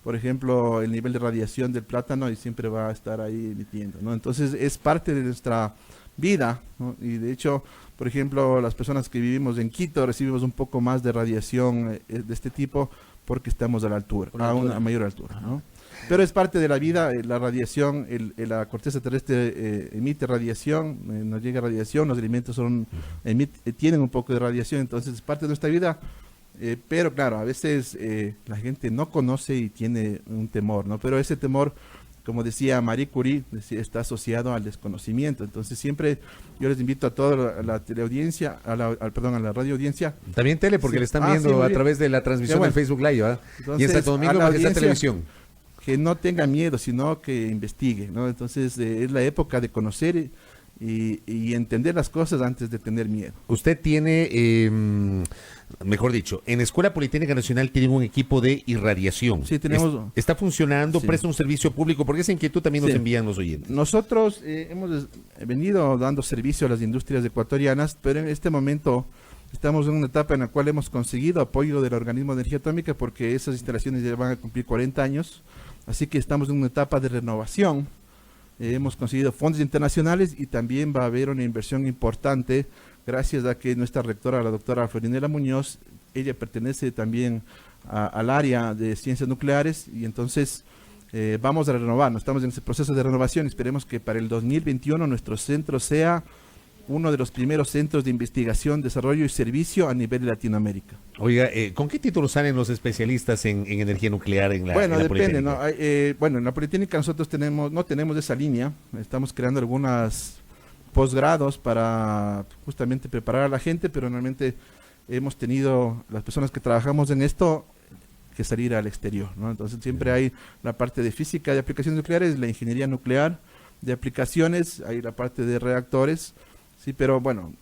E: por ejemplo, el nivel de radiación del plátano y siempre va a estar ahí emitiendo, ¿no? Entonces, es parte de nuestra vida, ¿no? Y de hecho, por ejemplo, las personas que vivimos en Quito recibimos un poco más de radiación de este tipo porque estamos a la altura, a una mayor altura, ¿no? Pero es parte de la vida, la radiación, la corteza terrestre emite radiación, nos llega radiación, los alimentos tienen un poco de radiación, entonces es parte de nuestra vida, pero claro, a veces la gente no conoce y tiene un temor, ¿no? Pero ese temor, como decía Marie Curie, está asociado al desconocimiento, entonces siempre yo les invito a toda la teleaudiencia, a la radio audiencia.
B: También tele, porque
E: sí.
B: le están viendo a través de la transmisión del Facebook Live, ¿verdad? Y en Santo Domingo Majestad Televisión.
E: Que no tenga miedo, sino que investigue, ¿no? Entonces es la época de conocer y entender las cosas antes de tener miedo.
B: Usted tiene, mejor dicho, en Escuela Politécnica Nacional tienen un equipo de irradiación.
E: Sí, tenemos.
B: ¿Está funcionando?
E: Sí.
B: ¿Presta un servicio público? Porque esa inquietud también nos envían los oyentes.
E: Nosotros hemos venido dando servicio a las industrias ecuatorianas, pero en este momento estamos en una etapa en la cual hemos conseguido apoyo del Organismo de Energía Atómica porque esas instalaciones ya van a cumplir 40 años. Así que estamos en una etapa de renovación. Hemos conseguido fondos internacionales y también va a haber una inversión importante gracias a que nuestra rectora, la doctora Florinela Muñoz, ella pertenece también al área de ciencias nucleares y entonces vamos a renovarnos. Estamos en ese proceso de renovación. Esperemos que para el 2021 nuestro centro sea uno de los primeros centros de investigación, desarrollo y servicio a nivel de Latinoamérica.
B: Oiga, ¿con qué títulos salen los especialistas en energía nuclear en la
E: depende, ¿no?
B: Politécnica?
E: En la Politécnica nosotros no tenemos esa línea, estamos creando algunos posgrados para justamente preparar a la gente, pero normalmente hemos tenido, las personas que trabajamos en esto, que salir al exterior, ¿no? Entonces siempre hay la parte de física de aplicaciones nucleares, la ingeniería nuclear, de aplicaciones, hay la parte de reactores, sí, pero bueno,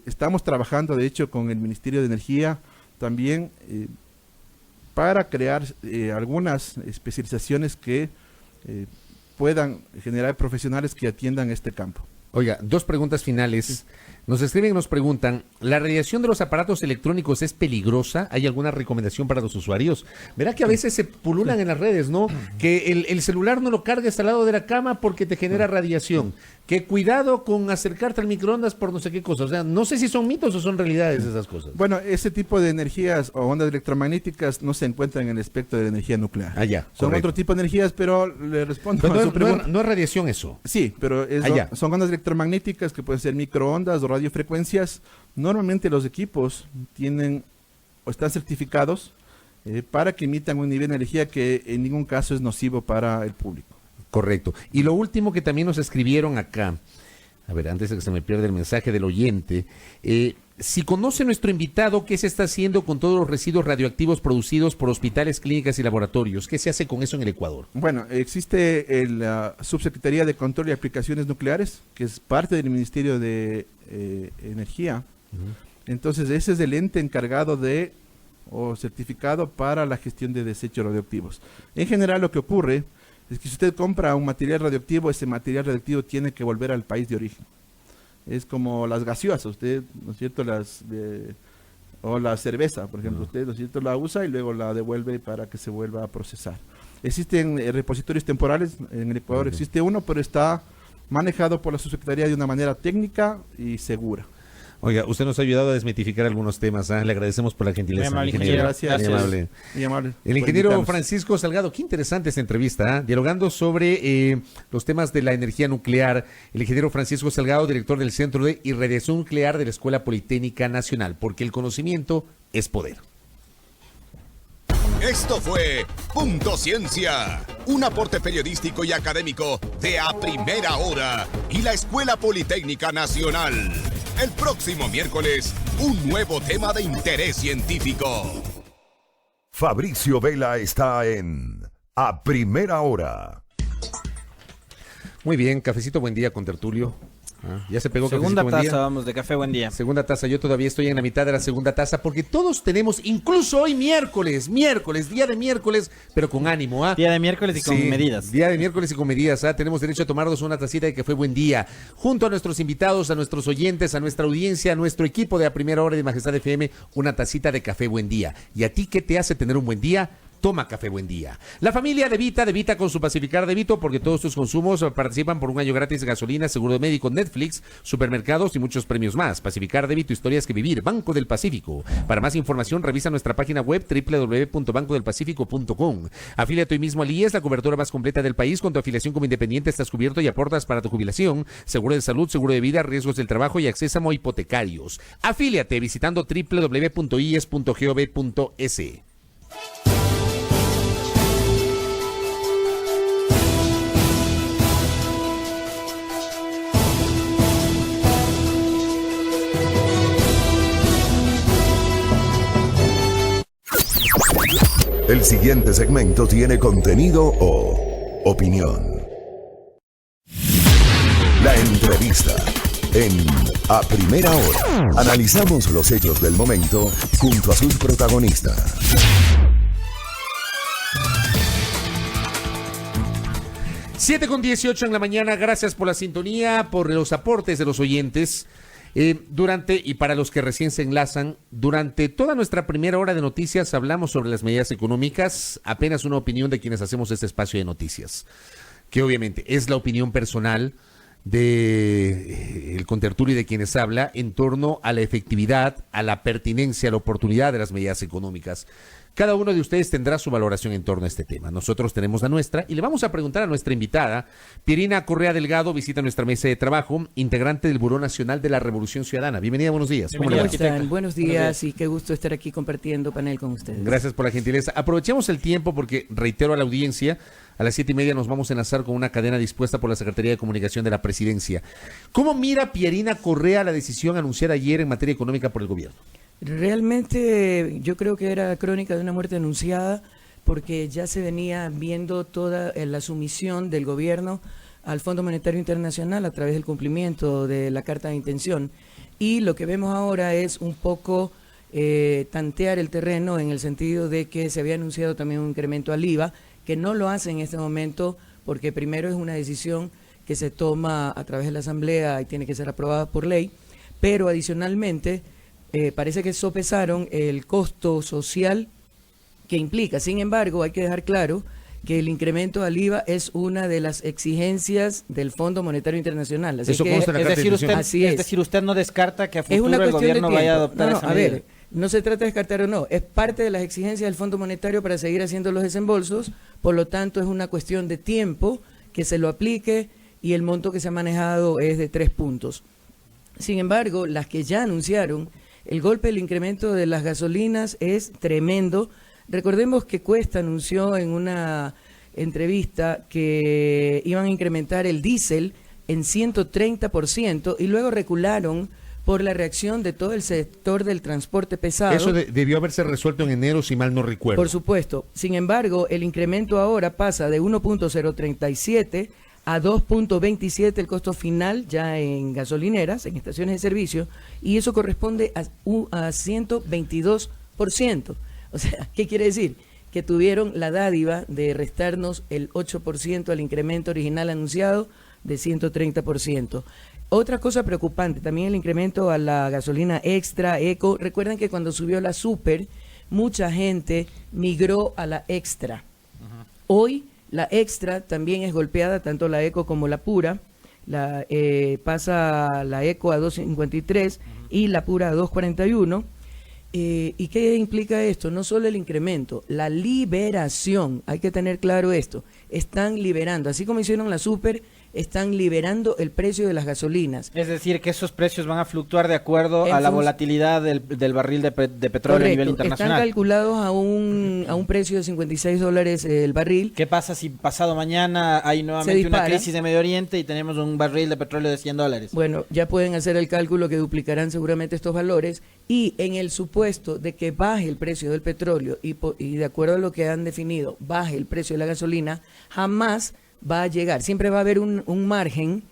E: estamos trabajando de hecho con el Ministerio de Energía también para crear algunas especializaciones que puedan generar profesionales que atiendan este campo.
B: Oiga, 2 preguntas finales. Sí. Nos escriben, nos preguntan, ¿la radiación de los aparatos electrónicos es peligrosa? ¿Hay alguna recomendación para los usuarios? Verá que a veces se pululan en las redes, ¿no? Que el celular no lo cargues al lado de la cama porque te genera radiación. Que cuidado con acercarte al microondas por no sé qué cosa. O sea, no sé si son mitos o son realidades esas cosas.
E: Bueno, ese tipo de energías o ondas electromagnéticas no se encuentran en el espectro de la energía nuclear.
B: Ya.
E: Son
B: correcto.
E: Otro tipo de energías, pero le respondo
B: pero
E: a su pregunta.
B: No es radiación eso.
E: Sí, pero son ondas electromagnéticas que pueden ser microondas o radiofrecuencias. Normalmente los equipos tienen o están certificados para que emitan un nivel de energía que en ningún caso es nocivo para el público.
B: Correcto. Y lo último que también nos escribieron acá, a ver, antes de que se me pierda el mensaje del oyente, si conoce nuestro invitado, ¿qué se está haciendo con todos los residuos radioactivos producidos por hospitales, clínicas y laboratorios? ¿Qué se hace con eso en el Ecuador?
E: Bueno, existe la Subsecretaría de Control y Aplicaciones Nucleares, que es parte del Ministerio de Energía. Entonces, ese es el ente encargado o certificado para la gestión de desechos radioactivos. En general, lo que ocurre es que si usted compra un material radioactivo, ese material radioactivo tiene que volver al país de origen. Es como las gaseosas, usted, ¿no es cierto?, o la cerveza, por ejemplo, usted, ¿no es cierto?, la usa y luego la devuelve para que se vuelva a procesar. Existen repositorios temporales, en el Ecuador existe uno, pero está manejado por la Subsecretaría de una manera técnica y segura.
B: Oiga, usted nos ha ayudado a desmitificar algunos temas, le agradecemos por la gentileza.
A: Muy amable,
E: gracias.
B: Muy amable. El ingeniero Francisco Salgado, qué interesante esta entrevista, dialogando sobre los temas de la energía nuclear. El ingeniero Francisco Salgado, director del Centro de Irradiación Nuclear de la Escuela Politécnica Nacional, porque el conocimiento es poder.
D: Esto fue Punto Ciencia, un aporte periodístico y académico de A Primera Hora y la Escuela Politécnica Nacional. El próximo miércoles, un nuevo tema de interés científico.
C: Fabricio Vela está en A Primera Hora.
B: Muy bien, cafecito buen día con tertulio. Ya se pegó.
A: Segunda taza, vamos, de café buen día.
B: Segunda taza, yo todavía estoy en la mitad de la segunda taza porque todos tenemos, incluso hoy miércoles, día de miércoles, pero con ánimo.
A: Día de miércoles y con medidas.
B: Día de miércoles y con medidas. Tenemos derecho a tomarnos una tacita de café buen día. Junto a nuestros invitados, a nuestros oyentes, a nuestra audiencia, a nuestro equipo de A Primera Hora de Majestad FM, una tacita de café buen día. ¿Y a ti qué te hace tener un buen día? Toma Café Buen Día. La familia de Vita con su Pacificar de Vito, porque todos tus consumos participan por un año gratis de gasolina, seguro de médico, Netflix, supermercados y muchos premios más. Pacificar de Vito, historias que vivir. Banco del Pacífico. Para más información, revisa nuestra página web www.bancodelpacifico.com. Afíliate hoy mismo al IES, la cobertura más completa del país. Con tu afiliación como independiente estás cubierto y aportas para tu jubilación, seguro de salud, seguro de vida, riesgos del trabajo y acceso a hipotecarios. Afíliate visitando www.ies.gov.es.
C: El siguiente segmento tiene contenido o opinión. La entrevista en A Primera Hora. Analizamos los hechos del momento junto a sus protagonistas.
B: Siete con 18 en la mañana. Gracias por la sintonía, por los aportes de los oyentes. Y para los que recién se enlazan, durante toda nuestra primera hora de noticias hablamos sobre las medidas económicas, apenas una opinión de quienes hacemos este espacio de noticias, que obviamente es la opinión personal de el contertulio y de quienes habla en torno a la efectividad, a la pertinencia, a la oportunidad de las medidas económicas. Cada uno de ustedes tendrá su valoración en torno a este tema. Nosotros tenemos la nuestra y le vamos a preguntar a nuestra invitada, Pierina Correa Delgado, visita nuestra mesa de trabajo, integrante del Buró Nacional de la Revolución Ciudadana. Bienvenida, buenos días.
F: ¿Cómo están? Buenos días y qué gusto estar aquí compartiendo panel con ustedes.
B: Gracias por la gentileza. Aprovechemos el tiempo porque, reitero a la audiencia, a las 7:30 nos vamos a enlazar con una cadena dispuesta por la Secretaría de Comunicación de la Presidencia. ¿Cómo mira Pierina Correa la decisión anunciada ayer en materia económica por el gobierno?
F: Realmente yo creo que era crónica de una muerte anunciada porque ya se venía viendo toda la sumisión del gobierno al Fondo Monetario Internacional a través del cumplimiento de la carta de intención. Y lo que vemos ahora es un poco tantear el terreno en el sentido de que se había anunciado también un incremento al IVA, que no lo hace en este momento porque primero es una decisión que se toma a través de la Asamblea y tiene que ser aprobada por ley, pero adicionalmente parece que sopesaron el costo social que implica. Sin embargo, hay que dejar claro que el incremento al IVA es una de las exigencias del Fondo Monetario Internacional. Así
B: Eso
F: que,
B: consta en la carta de intención.
A: Es decir, usted no descarta que a
F: es una
A: futuro el
F: cuestión de
A: gobierno
F: tiempo.
A: vaya a adoptar esa
F: a
A: medida.
F: ver, no se trata de descartar o no, es parte de las exigencias del Fondo Monetario para seguir haciendo los desembolsos, por lo tanto es una cuestión de tiempo que se lo aplique y el monto que se ha manejado es de 3 puntos. Sin embargo, las que ya anunciaron, el golpe del incremento de las gasolinas es tremendo. Recordemos que Cuesta anunció en una entrevista que iban a incrementar el diésel en 130% y luego recularon por la reacción de todo el sector del transporte pesado.
B: Eso debió haberse resuelto en enero, si mal no recuerdo.
F: Por supuesto. Sin embargo, el incremento ahora pasa de 1.037 a 2.27 el costo final ya en gasolineras, en estaciones de servicio, y eso corresponde a 122%. O sea, ¿qué quiere decir? Que tuvieron la dádiva de restarnos el 8% al incremento original anunciado de 130%. Otra cosa preocupante, también el incremento a la gasolina extra, eco. Recuerden que cuando subió la super, mucha gente migró a la extra. Hoy la extra también es golpeada, tanto la eco como la pura. Pasa la eco a 2.53 y la pura a 2.41. ¿Y qué implica esto? No solo el incremento, la liberación. Hay que tener claro esto. Están liberando, así como hicieron la super, están liberando el precio de las gasolinas.
A: Es decir, que esos precios van a fluctuar de acuerdo a la volatilidad del barril de petróleo. Correcto, a nivel internacional.
F: Están calculados a un precio de $56 el barril.
A: ¿Qué pasa si pasado mañana hay nuevamente una crisis de Medio Oriente y tenemos un barril de petróleo de $100?
F: Bueno, ya pueden hacer el cálculo que duplicarán seguramente estos valores, y en el supuesto de que baje el precio del petróleo y de acuerdo a lo que han definido, baje el precio de la gasolina, jamás va a llegar, siempre va a haber un margen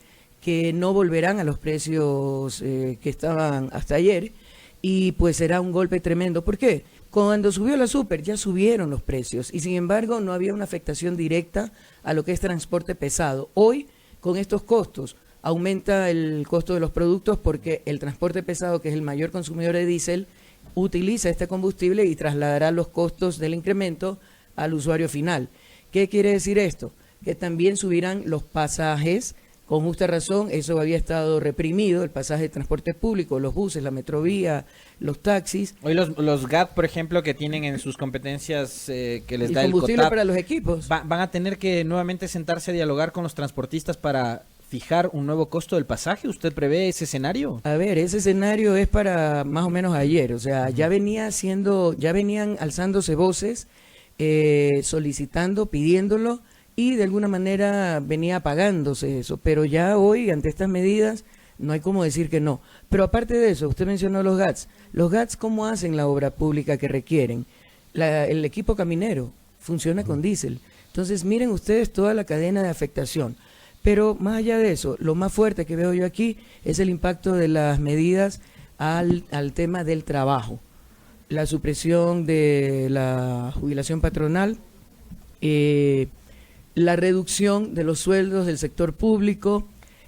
F: que no volverán a los precios que estaban hasta ayer, y pues será un golpe tremendo. ¿Por qué? Cuando subió la super ya subieron los precios y sin embargo no había una afectación directa a lo que es transporte pesado. Hoy, con estos costos, aumenta el costo de los productos porque el transporte pesado, que es el mayor consumidor de diésel, utiliza este combustible y trasladará los costos del incremento al usuario final. ¿Qué quiere decir esto? Que también subirán los pasajes, con justa razón. Eso había estado reprimido, el pasaje de transporte público, los buses, la metrovía, los taxis.
A: Hoy los GAT, por ejemplo, que tienen en sus competencias que les da el
F: combustible
A: COTAP,
F: para los equipos.
A: Van a tener que nuevamente sentarse a dialogar con los transportistas para fijar un nuevo costo del pasaje. ¿Usted prevé ese escenario?
F: A ver, ese escenario es para más o menos ayer. O sea, ya venían alzándose voces, solicitando, pidiéndolo, y de alguna manera venía apagándose eso, pero ya hoy ante estas medidas no hay como decir que no. Pero aparte de eso, usted mencionó los GATS, ¿cómo hacen la obra pública que requieren? El equipo caminero funciona con diésel, entonces miren ustedes toda la cadena de afectación. Pero más allá de eso, lo más fuerte que veo yo aquí es el impacto de las medidas al tema del trabajo, la supresión de la jubilación patronal, la reducción de los sueldos del sector público,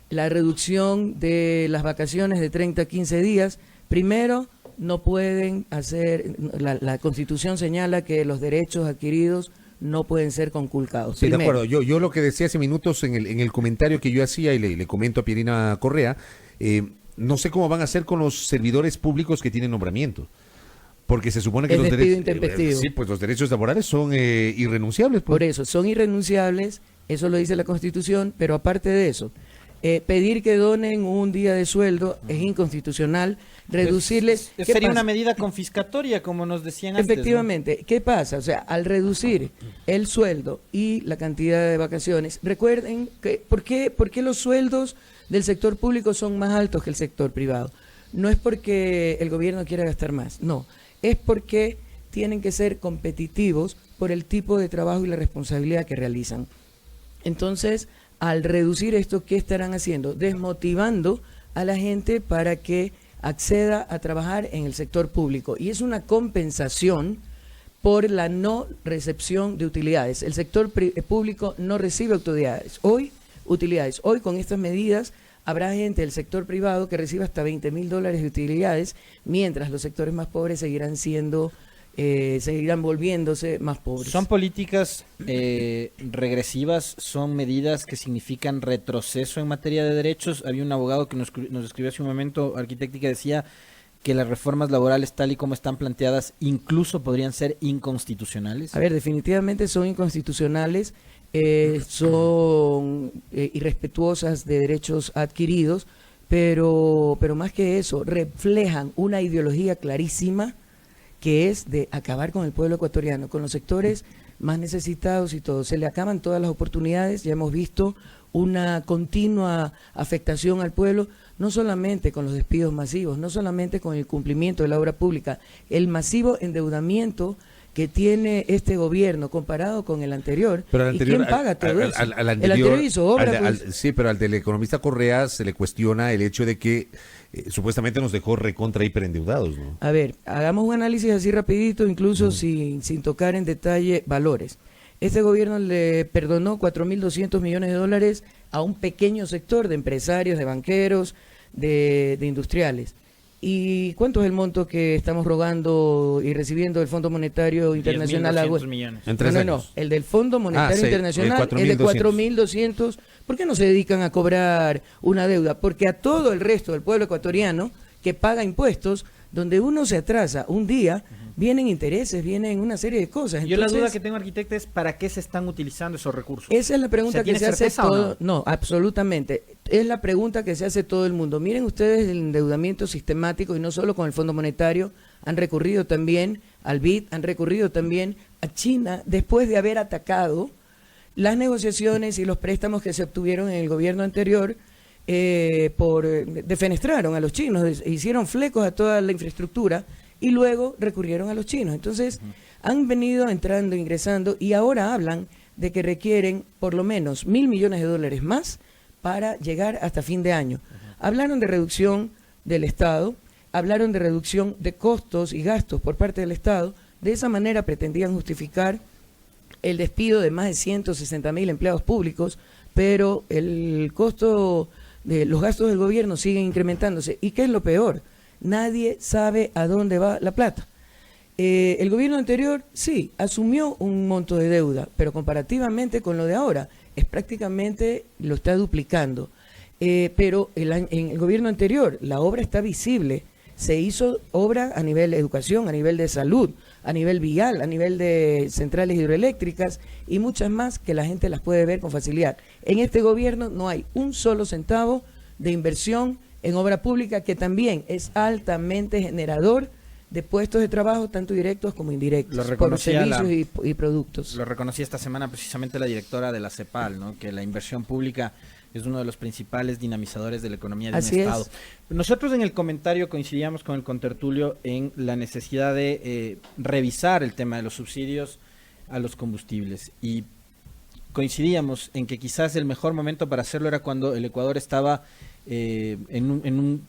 F: la reducción de las vacaciones de 30 a 15 días. Primero, no pueden hacer, la Constitución señala que los derechos adquiridos no pueden ser conculcados.
B: Sí, de acuerdo. Yo lo que decía hace minutos en el comentario que yo hacía, y le comento a Pierina Correa, no sé cómo van a hacer con los servidores públicos que tienen nombramiento. Porque se supone que los derechos, sí, pues los derechos laborales son irrenunciables. Pues.
F: Por eso, son irrenunciables, eso lo dice la Constitución, pero aparte de eso, pedir que donen un día de sueldo es inconstitucional, reducirles...
A: Sería una medida confiscatoria, como nos decían antes.
F: Efectivamente, ¿no? ¿Qué pasa? O sea, al reducir el sueldo y la cantidad de vacaciones, recuerden que ¿por qué los sueldos del sector público son más altos que el sector privado? No es porque el gobierno quiera gastar más, no. Es porque tienen que ser competitivos por el tipo de trabajo y la responsabilidad que realizan. Entonces, al reducir esto, ¿qué estarán haciendo? Desmotivando a la gente para que acceda a trabajar en el sector público. Y es una compensación por la no recepción de utilidades. El sector público no recibe utilidades. Hoy con estas medidas habrá gente del sector privado que reciba hasta $20,000 de utilidades, mientras los sectores más pobres seguirán volviéndose más pobres.
A: ¿Son políticas regresivas? ¿Son medidas que significan retroceso en materia de derechos? Había un abogado que nos escribió hace un momento, arquitecto, que decía que las reformas laborales tal y como están planteadas incluso podrían ser inconstitucionales.
F: A ver, definitivamente son inconstitucionales, son irrespetuosas de derechos adquiridos, pero más que eso, reflejan una ideología clarísima que es de acabar con el pueblo ecuatoriano, con los sectores más necesitados y todo. Se le acaban todas las oportunidades, ya hemos visto una continua afectación al pueblo, no solamente con los despidos masivos, no solamente con el cumplimiento de la obra pública, el masivo endeudamiento que tiene este gobierno comparado con el anterior.
B: Pero
F: ¿Y quién paga todo eso?
B: El
F: anterior hizo obra.
B: Sí, pero al del economista Correa se le cuestiona el hecho de que supuestamente nos dejó recontra hiperendeudados, ¿no?
F: A ver, hagamos un análisis así rapidito, incluso sin tocar en detalle valores. Este gobierno le perdonó $4.200 millones a un pequeño sector de empresarios, de banqueros, de industriales. ¿Y cuánto es el monto que estamos rogando y recibiendo del Fondo Monetario Internacional?
A: 10.200 millones.
B: En 3 años.
F: El del Fondo Monetario Internacional es de 4.200. ¿Por qué no se dedican a cobrar una deuda? Porque a todo el resto del pueblo ecuatoriano que paga impuestos, donde uno se atrasa un día, vienen intereses, vienen una serie de cosas.
A: Yo la duda que tengo, arquitecto, es ¿para qué se están utilizando esos recursos?
F: Esa es la pregunta que se hace todo.
A: No,
F: absolutamente. Es la pregunta que se hace todo el mundo. Miren ustedes el endeudamiento sistemático, y no solo con el Fondo Monetario, han recurrido también al BID, han recurrido también a China, después de haber atacado las negociaciones y los préstamos que se obtuvieron en el gobierno anterior. Defenestraron a los chinos, hicieron flecos a toda la infraestructura y luego recurrieron a los chinos. Entonces han venido entrando, ingresando, y ahora hablan de que requieren por lo menos $1.000 millones más para llegar hasta fin de año. Hablaron de reducción del Estado, hablaron de reducción de costos y gastos por parte del Estado. De esa manera pretendían justificar el despido de más de 160.000 empleados públicos, pero el costo de los gastos del gobierno siguen incrementándose. ¿Y qué es lo peor? Nadie sabe a dónde va la plata. El gobierno anterior sí asumió un monto de deuda, pero comparativamente con lo de ahora es prácticamente lo está duplicando. Pero en el gobierno anterior la obra está visible. Se hizo obra a nivel de educación, a nivel de salud, a nivel vial, a nivel de centrales hidroeléctricas y muchas más que la gente las puede ver con facilidad. En este gobierno no hay un solo centavo de inversión en obra pública, que también es altamente generador de puestos de trabajo, tanto directos como indirectos, por servicios y productos.
A: Lo reconocía esta semana precisamente la directora de la CEPAL, ¿no? Que la inversión pública es uno de los principales dinamizadores de la economía de un Estado. Nosotros en el comentario coincidíamos con el contertulio en la necesidad de revisar el tema de los subsidios a los combustibles, y coincidíamos en que quizás el mejor momento para hacerlo era cuando el Ecuador estaba en un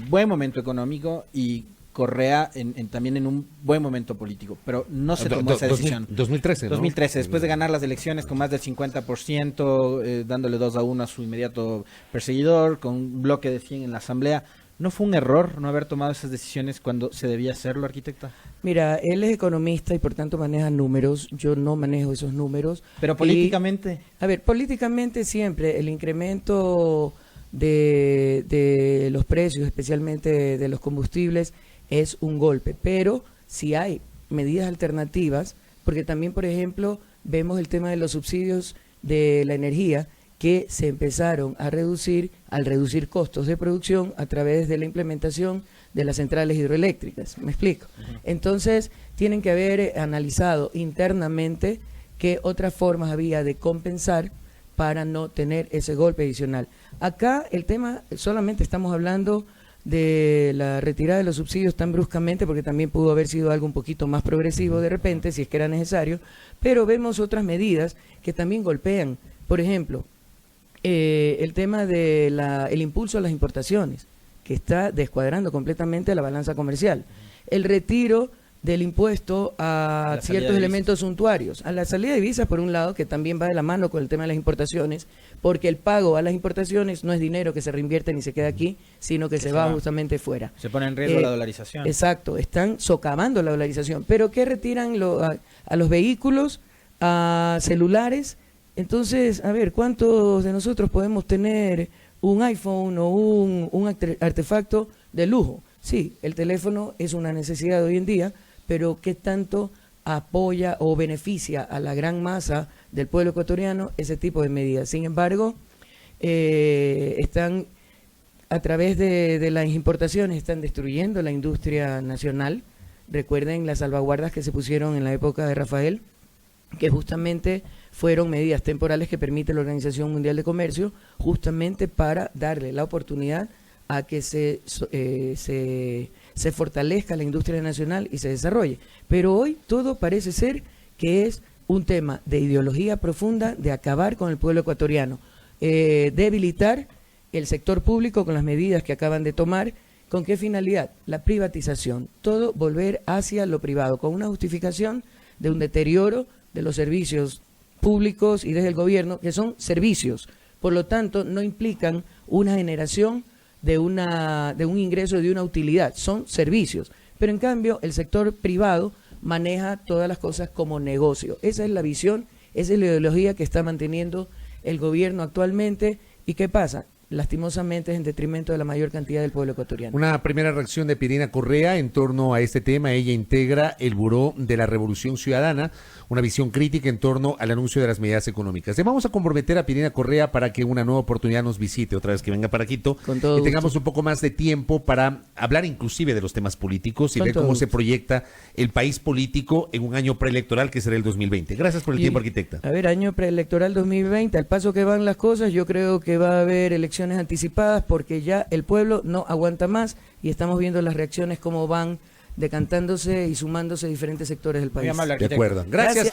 A: buen momento económico y Correa también en un buen momento político, pero no se tomó esa decisión.
B: 2013, ¿no?
A: 2013, después de ganar las elecciones con más del 50%, dándole 2-1 a su inmediato perseguidor, con un bloque de 100 en la Asamblea. ¿No fue un error no haber tomado esas decisiones cuando se debía hacerlo, arquitecta?
F: Mira, él es economista y por tanto maneja números. Yo no manejo esos números.
A: Pero políticamente.
F: Políticamente siempre el incremento de los precios, especialmente de los combustibles, es un golpe. Pero si hay medidas alternativas, porque también, por ejemplo, vemos el tema de los subsidios de la energía, que se empezaron a reducir al reducir costos de producción a través de la implementación de las centrales hidroeléctricas. ¿Me explico? Entonces, tienen que haber analizado internamente qué otras formas había de compensar para no tener ese golpe adicional. Acá el tema, solamente estamos hablando de la retirada de los subsidios tan bruscamente, porque también pudo haber sido algo un poquito más progresivo de repente, si es que era necesario, pero vemos otras medidas que también golpean. Por ejemplo, el tema de el impulso a las importaciones, que está descuadrando completamente la balanza comercial. El retiro del impuesto a ciertos elementos suntuarios, a la salida de divisas por un lado, que también va de la mano con el tema de las importaciones, porque el pago a las importaciones no es dinero que se reinvierte ni se queda aquí, sino que se va justamente fuera.
A: Se pone en riesgo la dolarización.
F: Exacto, están socavando la dolarización. ¿Pero qué retiran a los vehículos, a celulares? Entonces, a ver, ¿cuántos de nosotros podemos tener un iPhone o un artefacto de lujo? Sí, el teléfono es una necesidad de hoy en día, pero ¿qué tanto apoya o beneficia a la gran masa del pueblo ecuatoriano ese tipo de medidas? Sin embargo, están a través de las importaciones, están destruyendo la industria nacional. Recuerden las salvaguardas que se pusieron en la época de Rafael, que justamente fueron medidas temporales que permite la Organización Mundial de Comercio, justamente para darle la oportunidad a que se fortalezca la industria nacional y se desarrolle. Pero hoy todo parece ser que es un tema de ideología profunda, de acabar con el pueblo ecuatoriano, debilitar el sector público con las medidas que acaban de tomar. ¿Con qué finalidad? La privatización, todo volver hacia lo privado, con una justificación de un deterioro de los servicios públicos y desde el gobierno, que son servicios, por lo tanto no implican una generación de un ingreso, de una utilidad, son servicios. Pero en cambio el sector privado maneja todas las cosas como negocio. Esa es la visión, esa es la ideología que está manteniendo el gobierno actualmente. ¿Y qué pasa? Lastimosamente es en detrimento de la mayor cantidad del pueblo ecuatoriano.
B: Una primera reacción de Pirina Correa en torno a este tema. Ella integra el Buró de la Revolución Ciudadana, una visión crítica en torno al anuncio de las medidas económicas. Le vamos a comprometer a Pirina Correa para que una nueva oportunidad nos visite, otra vez que venga para Quito, y tengamos un poco más de tiempo para hablar inclusive de los temas políticos y ver cómo se proyecta el país político en un año preelectoral que será el 2020. Gracias por el tiempo, arquitecta.
F: A ver, año preelectoral 2020, al paso que van las cosas, yo creo que va a haber elecciones anticipadas porque ya el pueblo no aguanta más y estamos viendo las reacciones cómo van decantándose y sumándose diferentes sectores del país.
B: De acuerdo. Gracias.